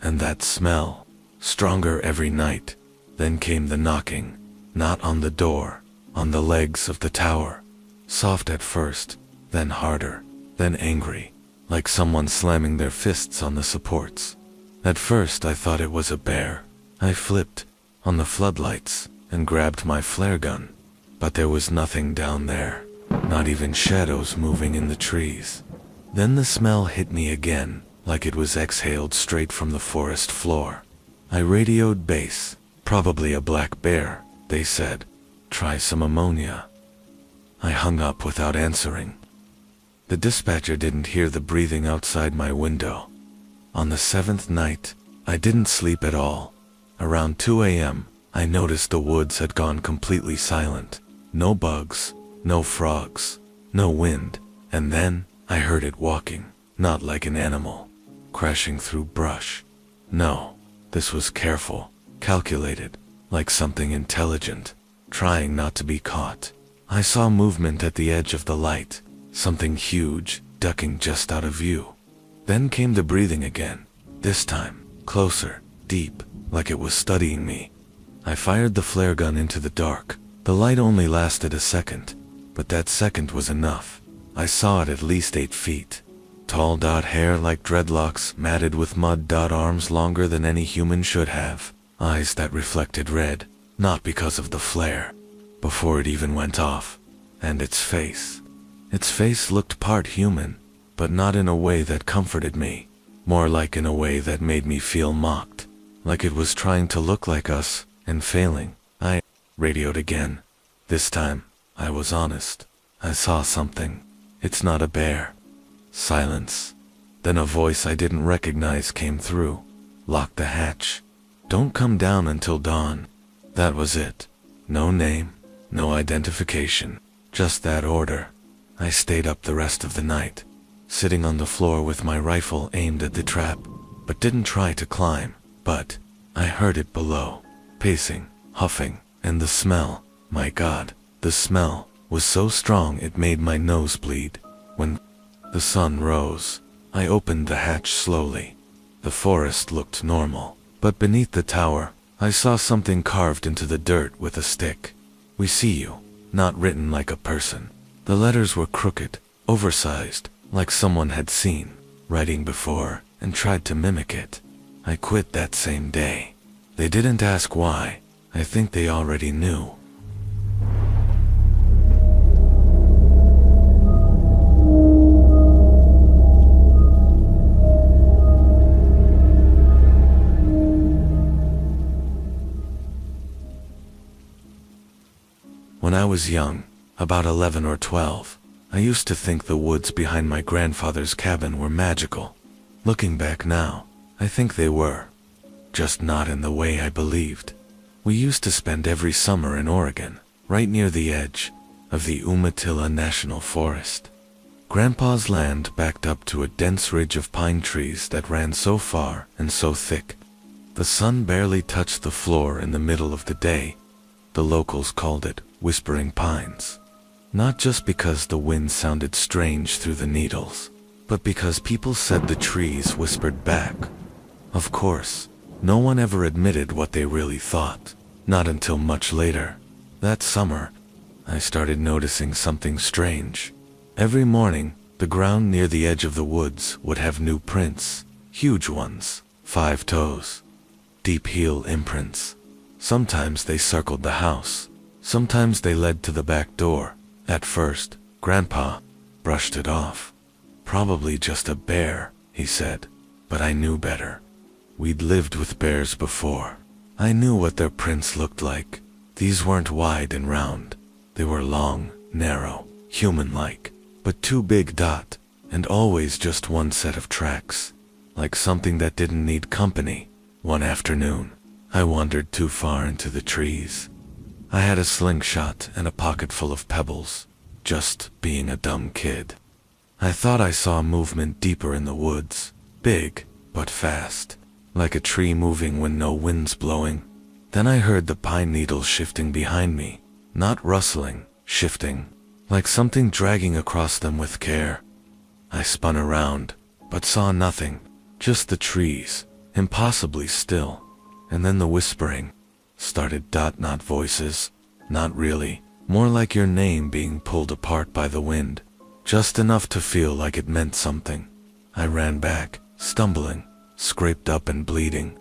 Speaker 1: And that smell, stronger every night. Then came the knocking, not on the door, on the legs of the tower. Soft at first, then harder, then angry, like someone slamming their fists on the supports. At first I thought it was a bear. I flipped on the floodlights and grabbed my flare gun. But there was nothing down there, not even shadows moving in the trees. Then the smell hit me again, like it was exhaled straight from the forest floor. I radioed base. Probably a black bear, they said. Try some ammonia. I hung up without answering. The dispatcher didn't hear the breathing outside my window. On the seventh night, I didn't sleep at all. Around 2 a.m., I noticed the woods had gone completely silent. No bugs, no frogs, no wind. And then, I heard it walking, not like an animal, crashing through brush. No, this was careful, calculated, like something intelligent, trying not to be caught. I saw movement at the edge of the light, something huge, ducking just out of view. Then came the breathing again, this time, closer, deep, like it was studying me. I fired the flare gun into the dark. The light only lasted a second, but that second was enough. I saw it at least 8 feet. Tall hair like dreadlocks, matted with mud. Arms longer than any human should have. Eyes that reflected red, not because of the flare, before it even went off. And its face. Its face looked part human, but not in a way that comforted me. More like in a way that made me feel mocked. Like it was trying to look like us, and failing. I radioed again. This time, I was honest. I saw something. It's not a bear. Silence. Then a voice I didn't recognize came through. Lock the hatch. Don't come down until dawn. That was it. No name, no identification, just that order. I stayed up the rest of the night, sitting on the floor with my rifle aimed at the trap, but didn't try to climb. But I heard it below, pacing, huffing, and the smell, my God, the smell was so strong it made my nose bleed. When the sun rose, I opened the hatch slowly. The forest looked normal, but beneath the tower, I saw something carved into the dirt with a stick. "We see you," not written like a person. The letters were crooked, oversized, like someone had seen writing before and tried to mimic it. I quit that same day. They didn't ask why. I think they already knew. When I was young, about 11 or 12, I used to think the woods behind my grandfather's cabin were magical. Looking back now, I think they were. Just not in the way I believed. We used to spend every summer in Oregon, right near the edge of the Umatilla National Forest. Grandpa's land backed up to a dense ridge of pine trees that ran so far and so thick. The sun barely touched the floor in the middle of the day. The locals called it Whispering Pines. Not just because the wind sounded strange through the needles, but because people said the trees whispered back. Of course, no one ever admitted what they really thought. Not until much later. That summer, I started noticing something strange. Every morning, the ground near the edge of the woods would have new prints. Huge ones, 5 toes. Deep heel imprints. Sometimes they circled the house. Sometimes they led to the back door. At first, Grandpa brushed it off. Probably just a bear, he said, but I knew better. We'd lived with bears before. I knew what their prints looked like. These weren't wide and round. They were long, narrow, human-like, but too big. And always just one set of tracks, like something that didn't need company. One afternoon, I wandered too far into the trees. I had a slingshot and a pocket full of pebbles, just being a dumb kid. I thought I saw movement deeper in the woods, big but fast, like a tree moving when no wind's blowing. Then I heard the pine needles shifting behind me, not rustling, shifting, like something dragging across them with care. I spun around, but saw nothing, just the trees, impossibly still. And then the whispering started. Not voices, not really, more like your name being pulled apart by the wind, just enough to feel like it meant something. I ran back, stumbling, scraped up and bleeding.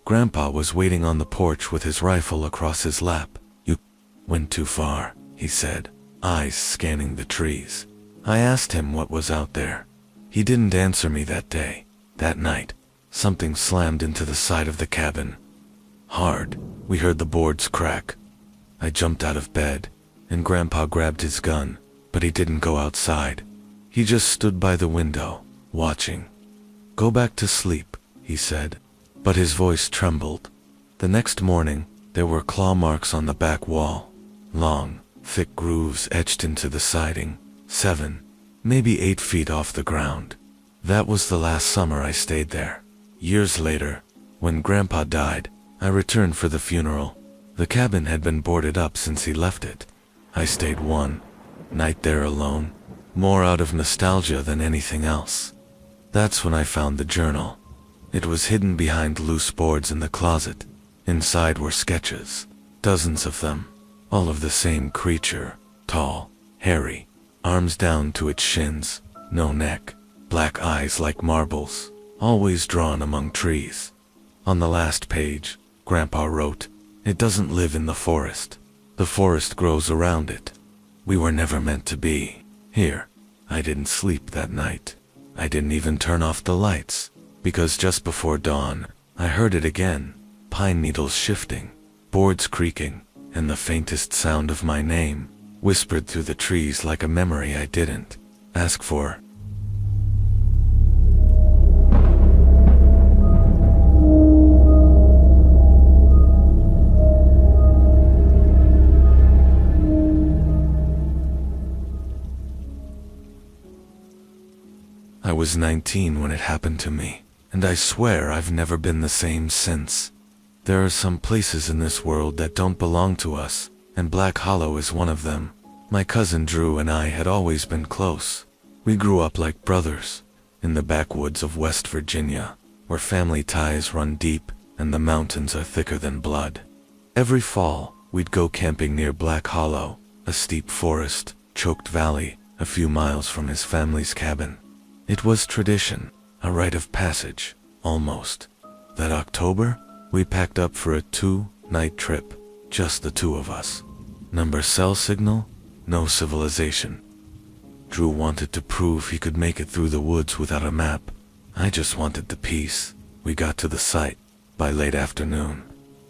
Speaker 1: Grandpa was waiting on the porch with his rifle across his lap. "You went too far," he said, eyes scanning the trees. I asked him what was out there. He didn't answer me that day. That night, something slammed into the side of the cabin. Hard. We heard the boards crack. I jumped out of bed, and Grandpa grabbed his gun, but he didn't go outside. He just stood by the window, watching. "Go back to sleep," he said, but his voice trembled. The next morning, there were claw marks on the back wall, long, thick grooves etched into the siding, 7, maybe 8 feet off the ground. That was the last summer I stayed there. Years later, when Grandpa died, I returned for the funeral. The cabin had been boarded up since he left it. I stayed one night there alone, more out of nostalgia than anything else. That's when I found the journal. It was hidden behind loose boards in the closet. Inside were sketches, dozens of them, all of the same creature, tall, hairy, arms down to its shins, no neck, black eyes like marbles, always drawn among trees. On the last page, Grandpa wrote, "It doesn't live in the forest. The forest grows around it. We were never meant to be here." I didn't sleep that night. I didn't even turn off the lights, because just before dawn, I heard it again, pine needles shifting, boards creaking, and the faintest sound of my name, whispered through the trees like a memory I didn't ask for. I was 19 when it happened to me, and I swear I've never been the same since. There are some places in this world that don't belong to us, and Black Hollow is one of them. My cousin Drew and I had always been close. We grew up like brothers, in the backwoods of West Virginia, where family ties run deep and the mountains are thicker than blood. Every fall, we'd go camping near Black Hollow, a steep forest, choked valley, a few miles from his family's cabin. It was tradition, a rite of passage, almost. That October, we packed up for a 2-night trip, just the two of us. Number cell signal, no civilization. Drew wanted to prove he could make it through the woods without a map. I just wanted the peace. We got to the site by late afternoon.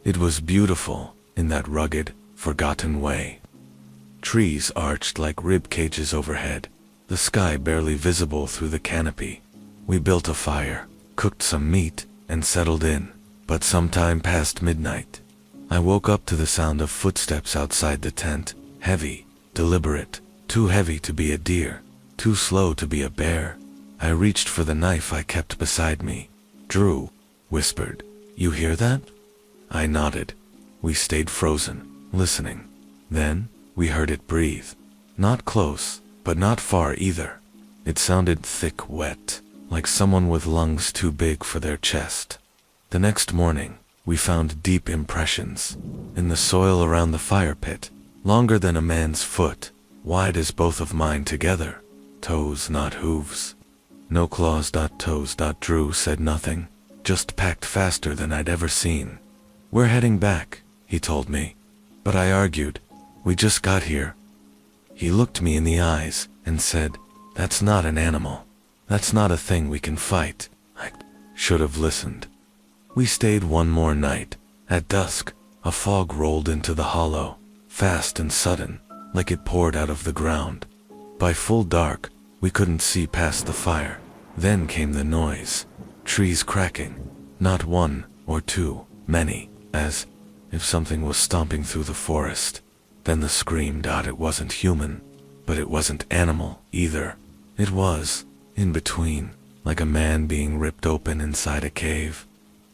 Speaker 1: It was beautiful in that rugged, forgotten way. Trees arched like rib cages overhead, the sky barely visible through the canopy. We built a fire, cooked some meat, and settled in, but sometime past midnight, I woke up to the sound of footsteps outside the tent, heavy, deliberate, too heavy to be a deer, too slow to be a bear. I reached for the knife I kept beside me. Drew whispered, "You hear that?" I nodded. We stayed frozen, listening. Then, we heard it breathe. Not close, but not far either. It sounded thick, wet, like someone with lungs too big for their chest. The next morning, we found deep impressions in the soil around the fire pit, longer than a man's foot, wide as both of mine together. Toes, not hooves. No claws, toes. Drew said nothing, just packed faster than I'd ever seen. "We're heading back," he told me. But I argued, "We just got here." He looked me in the eyes and said, "That's not an animal. That's not a thing we can fight." I should have listened. We stayed one more night. At dusk, a fog rolled into the hollow, fast and sudden, like it poured out of the ground. By full dark, we couldn't see past the fire. Then came the noise, trees cracking, not one or two, many, as if something was stomping through the forest. Then the scream. It wasn't human, but it wasn't animal either. It was, in between, like a man being ripped open inside a cave.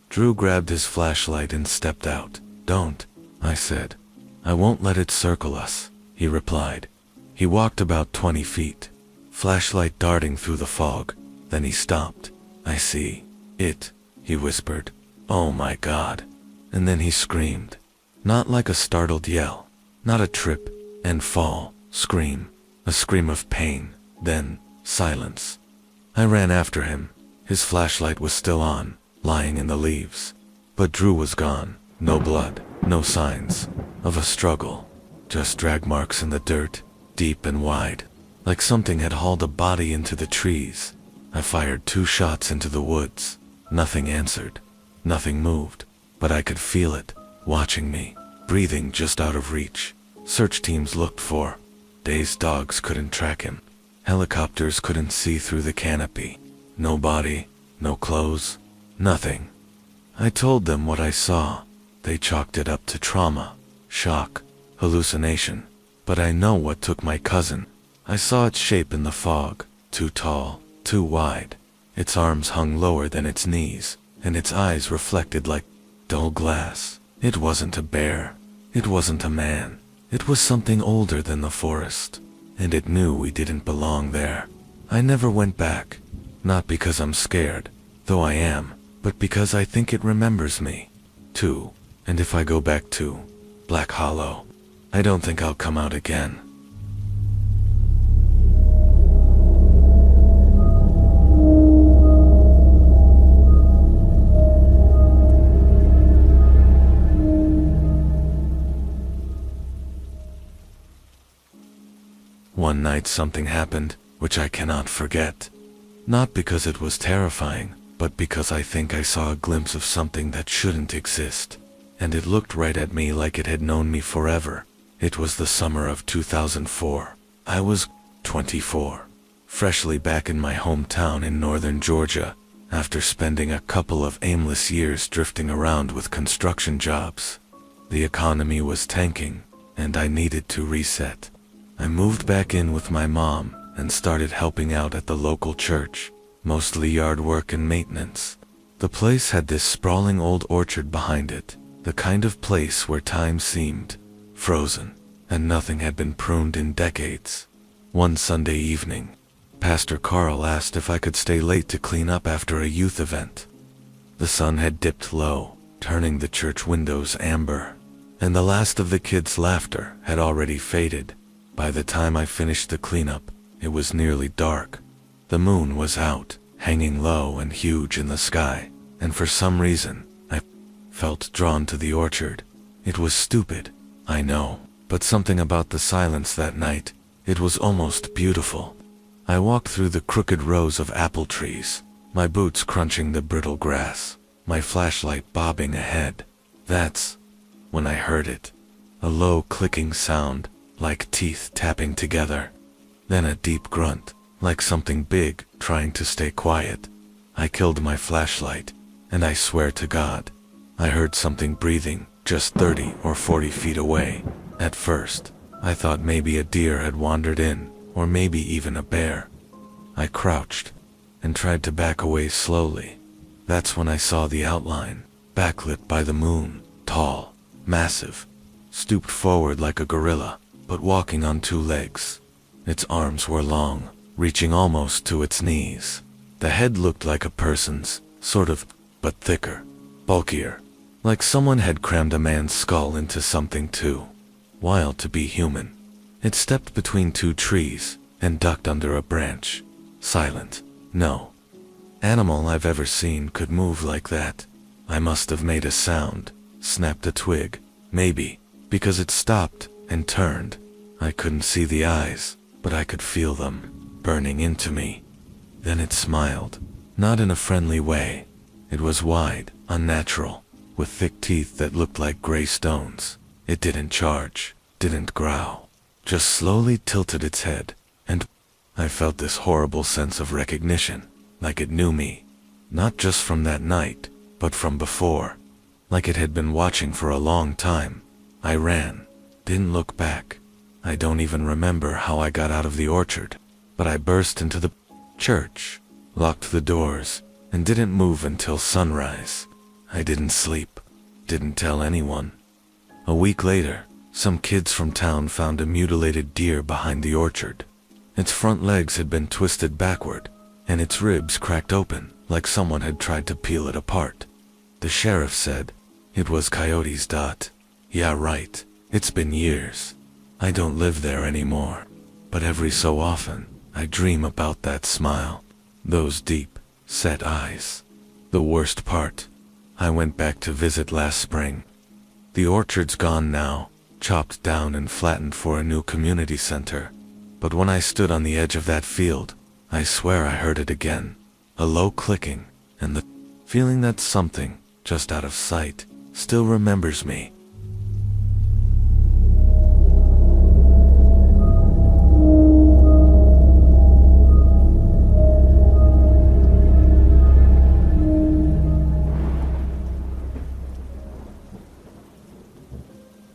Speaker 1: Drew grabbed his flashlight and stepped out. "Don't," I said. "I won't let it circle us," he replied. He walked about 20 feet, flashlight darting through the fog. Then he stopped. "I see it," he whispered. "Oh my God." And then he screamed. Not like a startled yell, not a trip and fall scream, a scream of pain, then silence. I ran after him. His flashlight was still on, lying in the leaves. But Drew was gone. No blood, no signs of a struggle, just drag marks in the dirt, deep and wide, like something had hauled a body into the trees. I fired 2 shots into the woods. Nothing answered. Nothing moved. But I could feel it, watching me, breathing just out of reach. Search teams looked for. Dazed dogs couldn't track him. Helicopters couldn't see through the canopy. No body, no clothes, nothing. I told them what I saw. They chalked it up to trauma, shock, hallucination. But I know what took my cousin. I saw its shape in the fog, too tall, too wide. Its arms hung lower than its knees, and its eyes reflected like dull glass. It wasn't a bear. It wasn't a man. It was something older than the forest, and it knew we didn't belong there. I never went back, not because I'm scared, though I am, but because I think it remembers me, too. And if I go back to Black Hollow, I don't think I'll come out again. One night something happened, which I cannot forget. Not because it was terrifying, but because I think I saw a glimpse of something that shouldn't exist. And it looked right at me like it had known me forever. It was the summer of 2004. I was 24, freshly back in my hometown in northern Georgia, after spending a couple of aimless years drifting around with construction jobs. The economy was tanking, and I needed to reset. I moved back in with my mom and started helping out at the local church, mostly yard work and maintenance. The place had this sprawling old orchard behind it, the kind of place where time seemed frozen, and nothing had been pruned in decades. One Sunday evening, Pastor Carl asked if I could stay late to clean up after a youth event. The sun had dipped low, turning the church windows amber, and the last of the kids' laughter had already faded. By the time I finished the cleanup, it was nearly dark. The moon was out, hanging low and huge in the sky, and for some reason, I felt drawn to the orchard. It was stupid, I know, but something about the silence that night, it was almost beautiful. I walked through the crooked rows of apple trees, my boots crunching the brittle grass, my flashlight bobbing ahead. That's when I heard it. A low clicking sound, like teeth tapping together. Then a deep grunt, like something big trying to stay quiet. I killed my flashlight, and I swear to God, I heard something breathing just 30 or 40 feet away. At first, I thought maybe a deer had wandered in, or maybe even a bear. I crouched and tried to back away slowly. That's when I saw the outline, backlit by the moon, tall, massive, stooped forward like a gorilla, but walking on two legs. Its arms were long, reaching almost to its knees. The head looked like a person's, sort of, but thicker, bulkier, like someone had crammed a man's skull into something too wild to be human. It stepped between two trees and ducked under a branch. Silent. No animal I've ever seen could move like that. I must have made a sound, snapped a twig, maybe, because it stopped and turned. I couldn't see the eyes, but I could feel them, burning into me. Then it smiled, not in a friendly way. It was wide, unnatural, with thick teeth that looked like gray stones. It didn't charge, didn't growl, just slowly tilted its head, and I felt this horrible sense of recognition, like it knew me, not just from that night, but from before, like it had been watching for a long time. I ran, didn't look back. I don't even remember how I got out of the orchard, but I burst into the church, locked the doors, and didn't move until sunrise. I didn't sleep, didn't tell anyone. A week later, some kids from town found a mutilated deer behind the orchard. Its front legs had been twisted backward, and its ribs cracked open like someone had tried to peel it apart. The sheriff said, "It was coyotes. Yeah, right, it's been years. I don't live there anymore, but every so often, I dream about that smile, those deep, set eyes." The worst part, I went back to visit last spring. The orchard's gone now, chopped down and flattened for a new community center. But when I stood on the edge of that field, I swear I heard it again. A low clicking, and the feeling that something, just out of sight, still remembers me.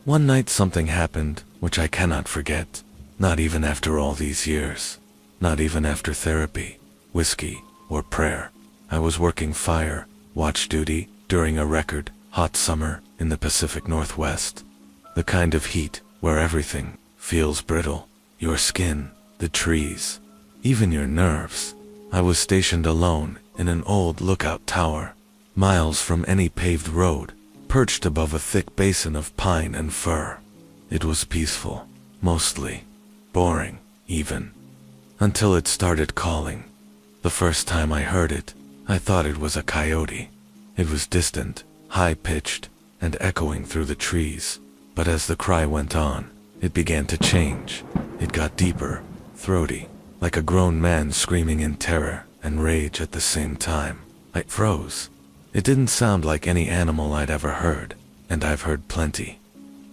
Speaker 1: One night something happened, which I cannot forget. Not even after all these years. Not even after therapy, whiskey, or prayer. I was working fire, watch duty, during a record, hot summer, in the Pacific Northwest. The kind of heat, where everything feels brittle. Your skin, the trees, even your nerves. I was stationed alone, in an old lookout tower, miles from any paved road, perched above a thick basin of pine and fir. It was peaceful, mostly. Boring, even. Until it started calling. The first time I heard it, I thought it was a coyote. It was distant, high-pitched, and echoing through the trees. But as the cry went on, it began to change. It got deeper, throaty, like a grown man screaming in terror and rage at the same time. I froze. It didn't sound like any animal I'd ever heard, and I've heard plenty.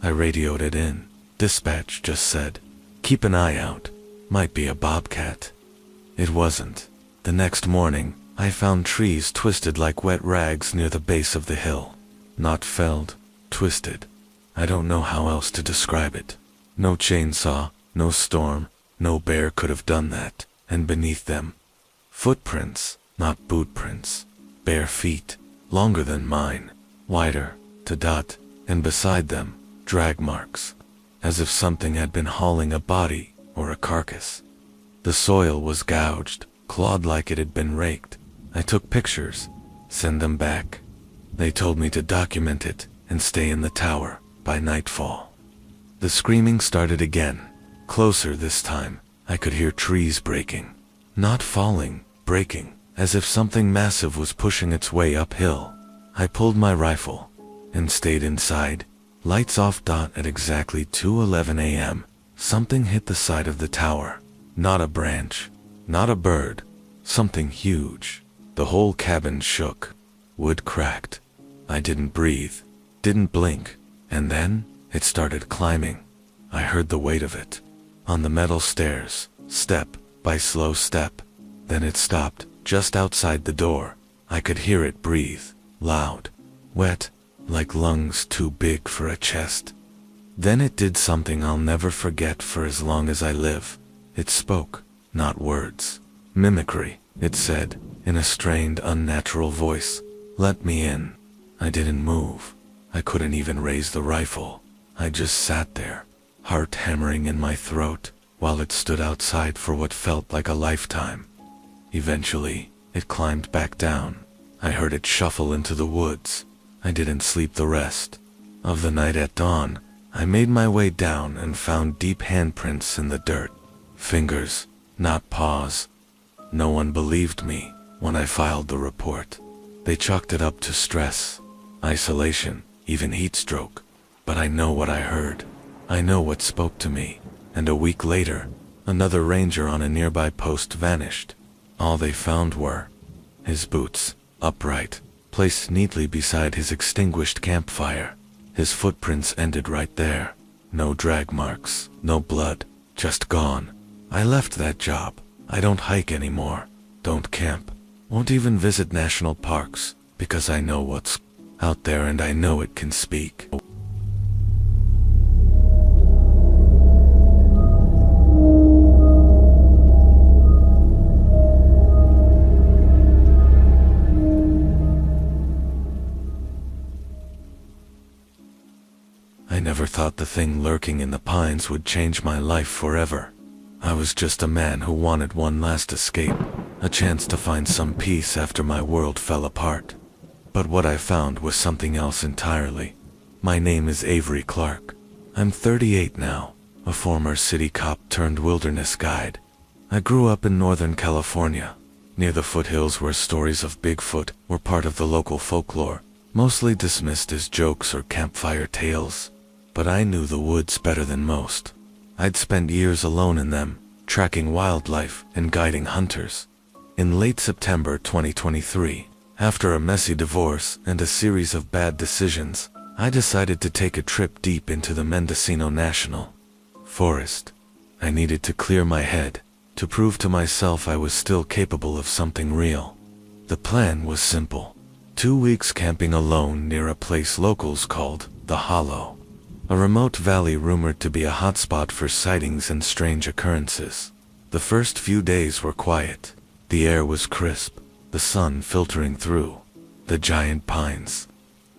Speaker 1: I radioed it in. Dispatch just said, "Keep an eye out. Might be a bobcat." It wasn't. The next morning, I found trees twisted like wet rags near the base of the hill. Not felled, twisted. I don't know how else to describe it. No chainsaw, no storm, no bear could have done that. And beneath them, footprints, not boot prints. Bare feet, longer than mine, wider, to dot, and beside them, drag marks, as if something had been hauling a body or a carcass. The soil was gouged, clawed like it had been raked. I took pictures, sent them back. They told me to document it and stay in the tower by nightfall. The screaming started again, closer this time. I could hear trees breaking. Not falling, breaking, as if something massive was pushing its way uphill. I pulled my rifle and stayed inside. Lights off. At exactly 2:11 a.m., something hit the side of the tower. Not a branch, not a bird, something huge. The whole cabin shook. Wood cracked. I didn't breathe, didn't blink, and then it started climbing. I heard the weight of it on the metal stairs, step by slow step. Then it stopped just outside the door. I could hear it breathe, loud, wet, like lungs too big for a chest. Then it did something I'll never forget for as long as I live. It spoke, not words. Mimicry, it said, in a strained, unnatural voice. "Let me in." I didn't move. I couldn't even raise the rifle. I just sat there, heart hammering in my throat, while it stood outside for what felt like a lifetime. Eventually, it climbed back down. I heard it shuffle into the woods. I didn't sleep the rest of the night. At dawn, I made my way down and found deep handprints in the dirt. Fingers, not paws. No one believed me when I filed the report. They chalked it up to stress, isolation, even heat stroke. But I know what I heard. I know what spoke to me. And a week later, another ranger on a nearby post vanished. All they found were his boots, upright, placed neatly beside his extinguished campfire. His footprints ended right there. No drag marks, no blood, just gone. I left that job. I don't hike anymore, don't camp, won't even visit national parks, because I know what's out there and I know it can speak. I never thought the thing lurking in the pines would change my life forever. I was just a man who wanted one last escape, a chance to find some peace after my world fell apart. But what I found was something else entirely. My name is Avery Clark. I'm 38 now, a former city cop turned wilderness guide. I grew up in Northern California, near the foothills where stories of Bigfoot were part of the local folklore, mostly dismissed as jokes or campfire tales. But I knew the woods better than most. I'd spent years alone in them, tracking wildlife and guiding hunters. In late September 2023, after a messy divorce and a series of bad decisions, I decided to take a trip deep into the Mendocino National Forest. I needed to clear my head, to prove to myself I was still capable of something real. The plan was simple. 2 weeks camping alone near a place locals called The Hollow, a remote valley rumored to be a hotspot for sightings and strange occurrences. The first few days were quiet. The air was crisp, the sun filtering through the giant pines.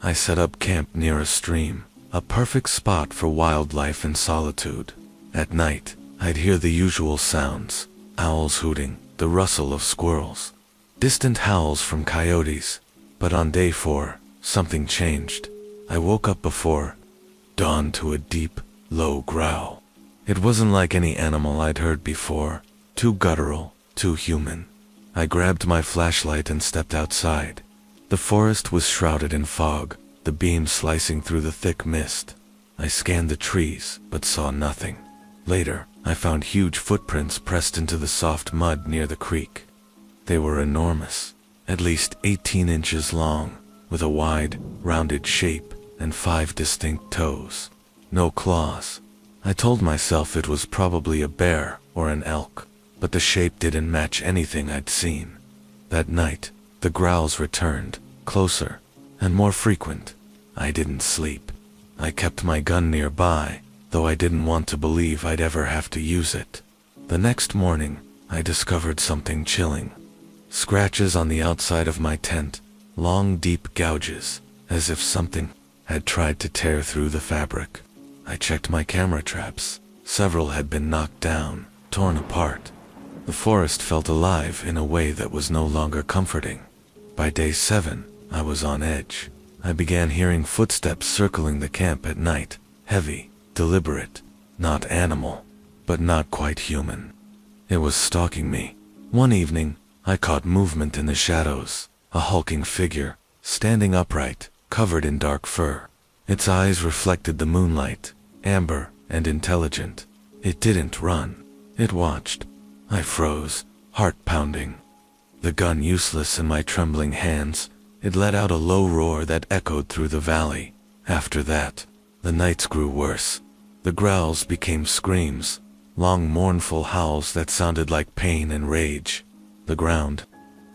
Speaker 1: I set up camp near a stream, a perfect spot for wildlife and solitude. At night, I'd hear the usual sounds: owls hooting, the rustle of squirrels, distant howls from coyotes. But on day 4, something changed. I woke up before dawn to a deep, low growl. It wasn't like any animal I'd heard before, too guttural, too human. I grabbed my flashlight and stepped outside. The forest was shrouded in fog, the beam slicing through the thick mist. I scanned the trees, but saw nothing. Later, I found huge footprints pressed into the soft mud near the creek. They were enormous, at least 18 inches long, with a wide, rounded shape and 5 distinct toes. No claws, I told myself it was probably a bear or an elk, but the shape didn't match anything I'd seen. That night, the growls returned, closer and more frequent. I didn't sleep. I kept my gun nearby, though I didn't want to believe I'd ever have to use it. The next morning, I discovered something chilling. Scratches on the outside of my tent, long deep gouges, as if something had tried to tear through the fabric. I checked my camera traps. Several had been knocked down, torn apart. The forest felt alive in a way that was no longer comforting. By day 7, I was on edge. I began hearing footsteps circling the camp at night, heavy, deliberate, not animal, but not quite human. It was stalking me. One evening, I caught movement in the shadows, a hulking figure, standing upright, covered in dark fur. Its eyes reflected the moonlight, amber and intelligent. It didn't run. It watched. I froze, heart pounding. The gun useless in my trembling hands, it let out a low roar that echoed through the valley. After that, the nights grew worse. The growls became screams, long mournful howls that sounded like pain and rage. The ground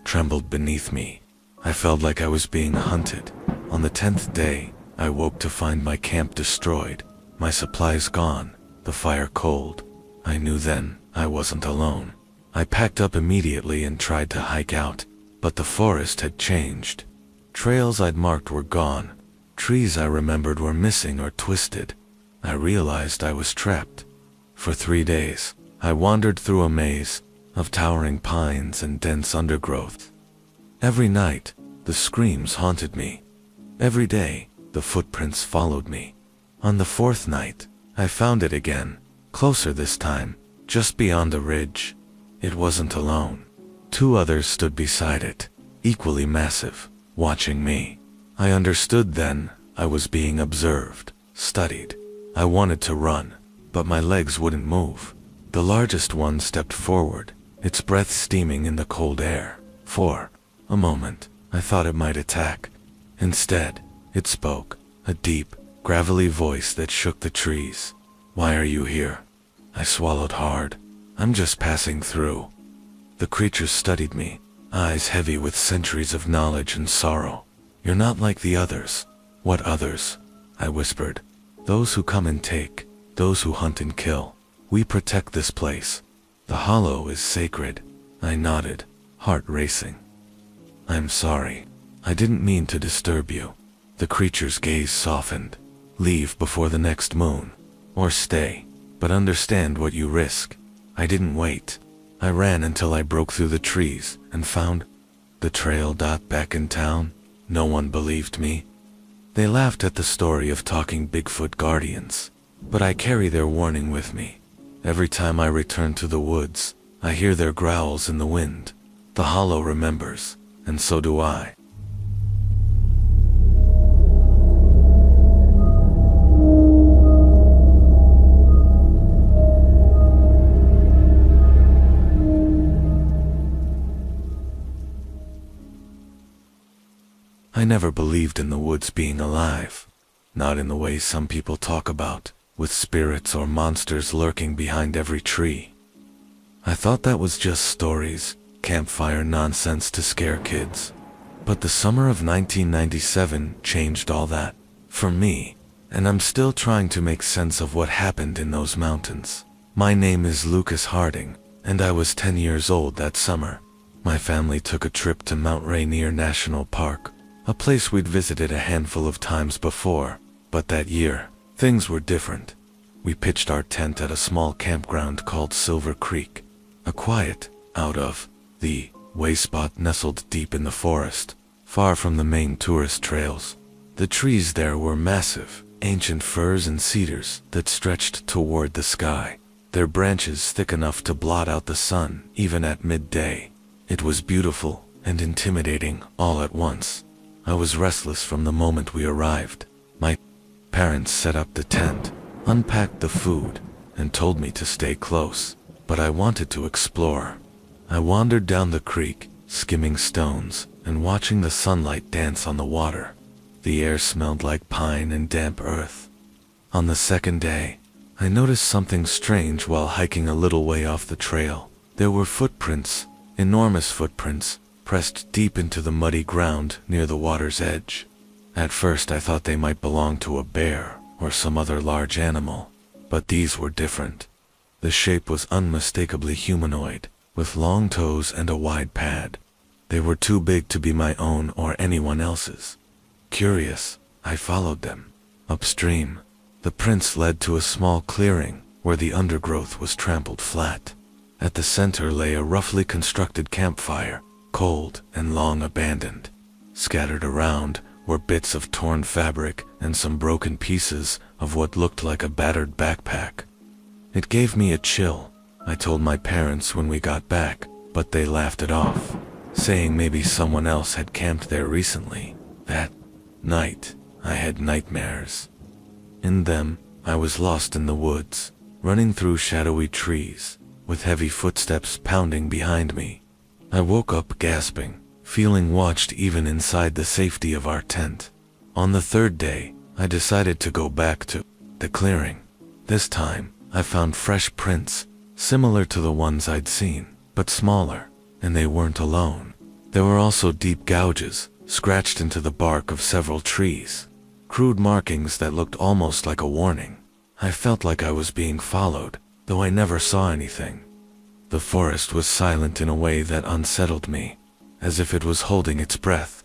Speaker 1: trembled beneath me. I felt like I was being hunted. On the 10th day, I woke to find my camp destroyed, my supplies gone, the fire cold. I knew then I wasn't alone. I packed up immediately and tried to hike out, but the forest had changed. Trails I'd marked were gone. Trees I remembered were missing or twisted. I realized I was trapped. For 3 days, I wandered through a maze of towering pines and dense undergrowth. Every night, the screams haunted me. Every day, the footprints followed me. On the 4th night, I found it again, closer this time, just beyond a ridge. It wasn't alone. 2 others stood beside it, equally massive, watching me. I understood then I was being observed, studied. I wanted to run, but my legs wouldn't move. The largest one stepped forward, its breath steaming in the cold air. For a moment, I thought it might attack. Instead, it spoke, a deep, gravelly voice that shook the trees. "Why are you here?" I swallowed hard. "I'm just passing through." The creature studied me, eyes heavy with centuries of knowledge and sorrow. "You're not like the others." "What others?" I whispered. "Those who come and take, those who hunt and kill. We protect this place. The hollow is sacred." I nodded, heart racing. "I'm sorry. I didn't mean to disturb you." The creature's gaze softened. "Leave before the next moon. Or stay, but understand what you risk." I didn't wait. I ran until I broke through the trees and found the trail. Back in town, no one believed me. They laughed at the story of talking Bigfoot guardians, but I carry their warning with me. Every time I return to the woods, I hear their growls in the wind. The hollow remembers, and so do I. I never believed in the woods being alive, not in the way some people talk about, with spirits or monsters lurking behind every tree. I thought that was just stories, campfire nonsense to scare kids. But the summer of 1997 changed all that, for me, and I'm still trying to make sense of what happened in those mountains. My name is Lucas Harding, and I was 10 years old that summer. My family took a trip to Mount Rainier National Park, a place we'd visited a handful of times before, but that year, things were different. We pitched our tent at a small campground called Silver Creek, a quiet, out of the way spot nestled deep in the forest, far from the main tourist trails. The trees there were massive, ancient firs and cedars that stretched toward the sky, their branches thick enough to blot out the sun even at midday. It was beautiful and intimidating all at once. I was restless from the moment we arrived. My parents set up the tent, unpacked the food, and told me to stay close, but I wanted to explore. I wandered down the creek, skimming stones and watching the sunlight dance on the water. The air smelled like pine and damp earth. On the second day, I noticed something strange while hiking a little way off the trail. There were footprints, enormous footprints, pressed deep into the muddy ground near the water's edge. At first I thought they might belong to a bear or some other large animal, but these were different. The shape was unmistakably humanoid, with long toes and a wide pad. They were too big to be my own or anyone else's. Curious, I followed them. Upstream, the prints led to a small clearing where the undergrowth was trampled flat. At the center lay a roughly constructed campfire, cold and long abandoned. Scattered around were bits of torn fabric and some broken pieces of what looked like a battered backpack. It gave me a chill. I told my parents when we got back, but they laughed it off, saying maybe someone else had camped there recently. That night, I had nightmares. In them, I was lost in the woods, running through shadowy trees, with heavy footsteps pounding behind me. I woke up gasping, feeling watched even inside the safety of our tent. On the third day, I decided to go back to the clearing. This time, I found fresh prints, similar to the ones I'd seen, but smaller, and they weren't alone. There were also deep gouges, scratched into the bark of several trees. Crude markings that looked almost like a warning. I felt like I was being followed, though I never saw anything. The forest was silent in a way that unsettled me, as if it was holding its breath.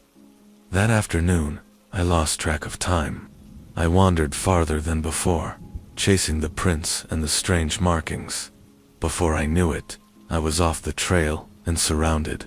Speaker 1: That afternoon, I lost track of time. I wandered farther than before, chasing the prints and the strange markings. Before I knew it, I was off the trail and surrounded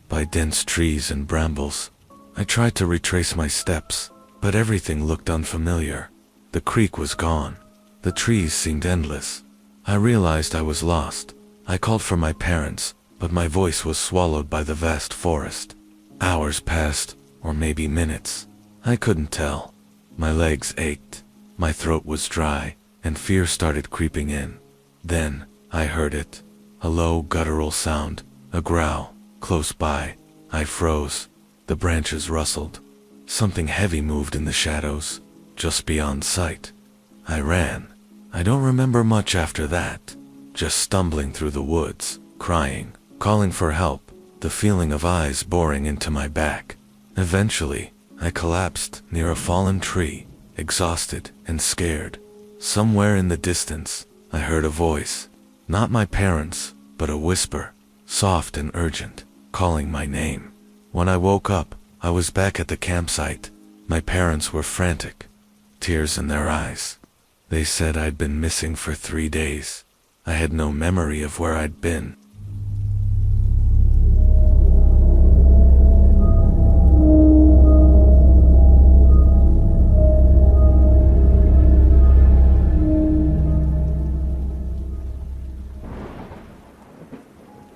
Speaker 1: by dense trees and brambles. I tried to retrace my steps, but everything looked unfamiliar. The creek was gone. The trees seemed endless. I realized I was lost. I called for my parents, but my voice was swallowed by the vast forest. Hours passed, or maybe minutes. I couldn't tell. My legs ached, my throat was dry, and fear started creeping in. Then, I heard it. A low guttural sound, a growl, close by. I froze. The branches rustled. Something heavy moved in the shadows, just beyond sight. I ran. I don't remember much after that. Just stumbling through the woods, crying, calling for help, the feeling of eyes boring into my back. Eventually, I collapsed near a fallen tree, exhausted and scared. Somewhere in the distance, I heard a voice. Not my parents, but a whisper, soft and urgent, calling my name. When I woke up, I was back at the campsite. My parents were frantic, tears in their eyes. They said I'd been missing for 3 days. I had no memory of where I'd been.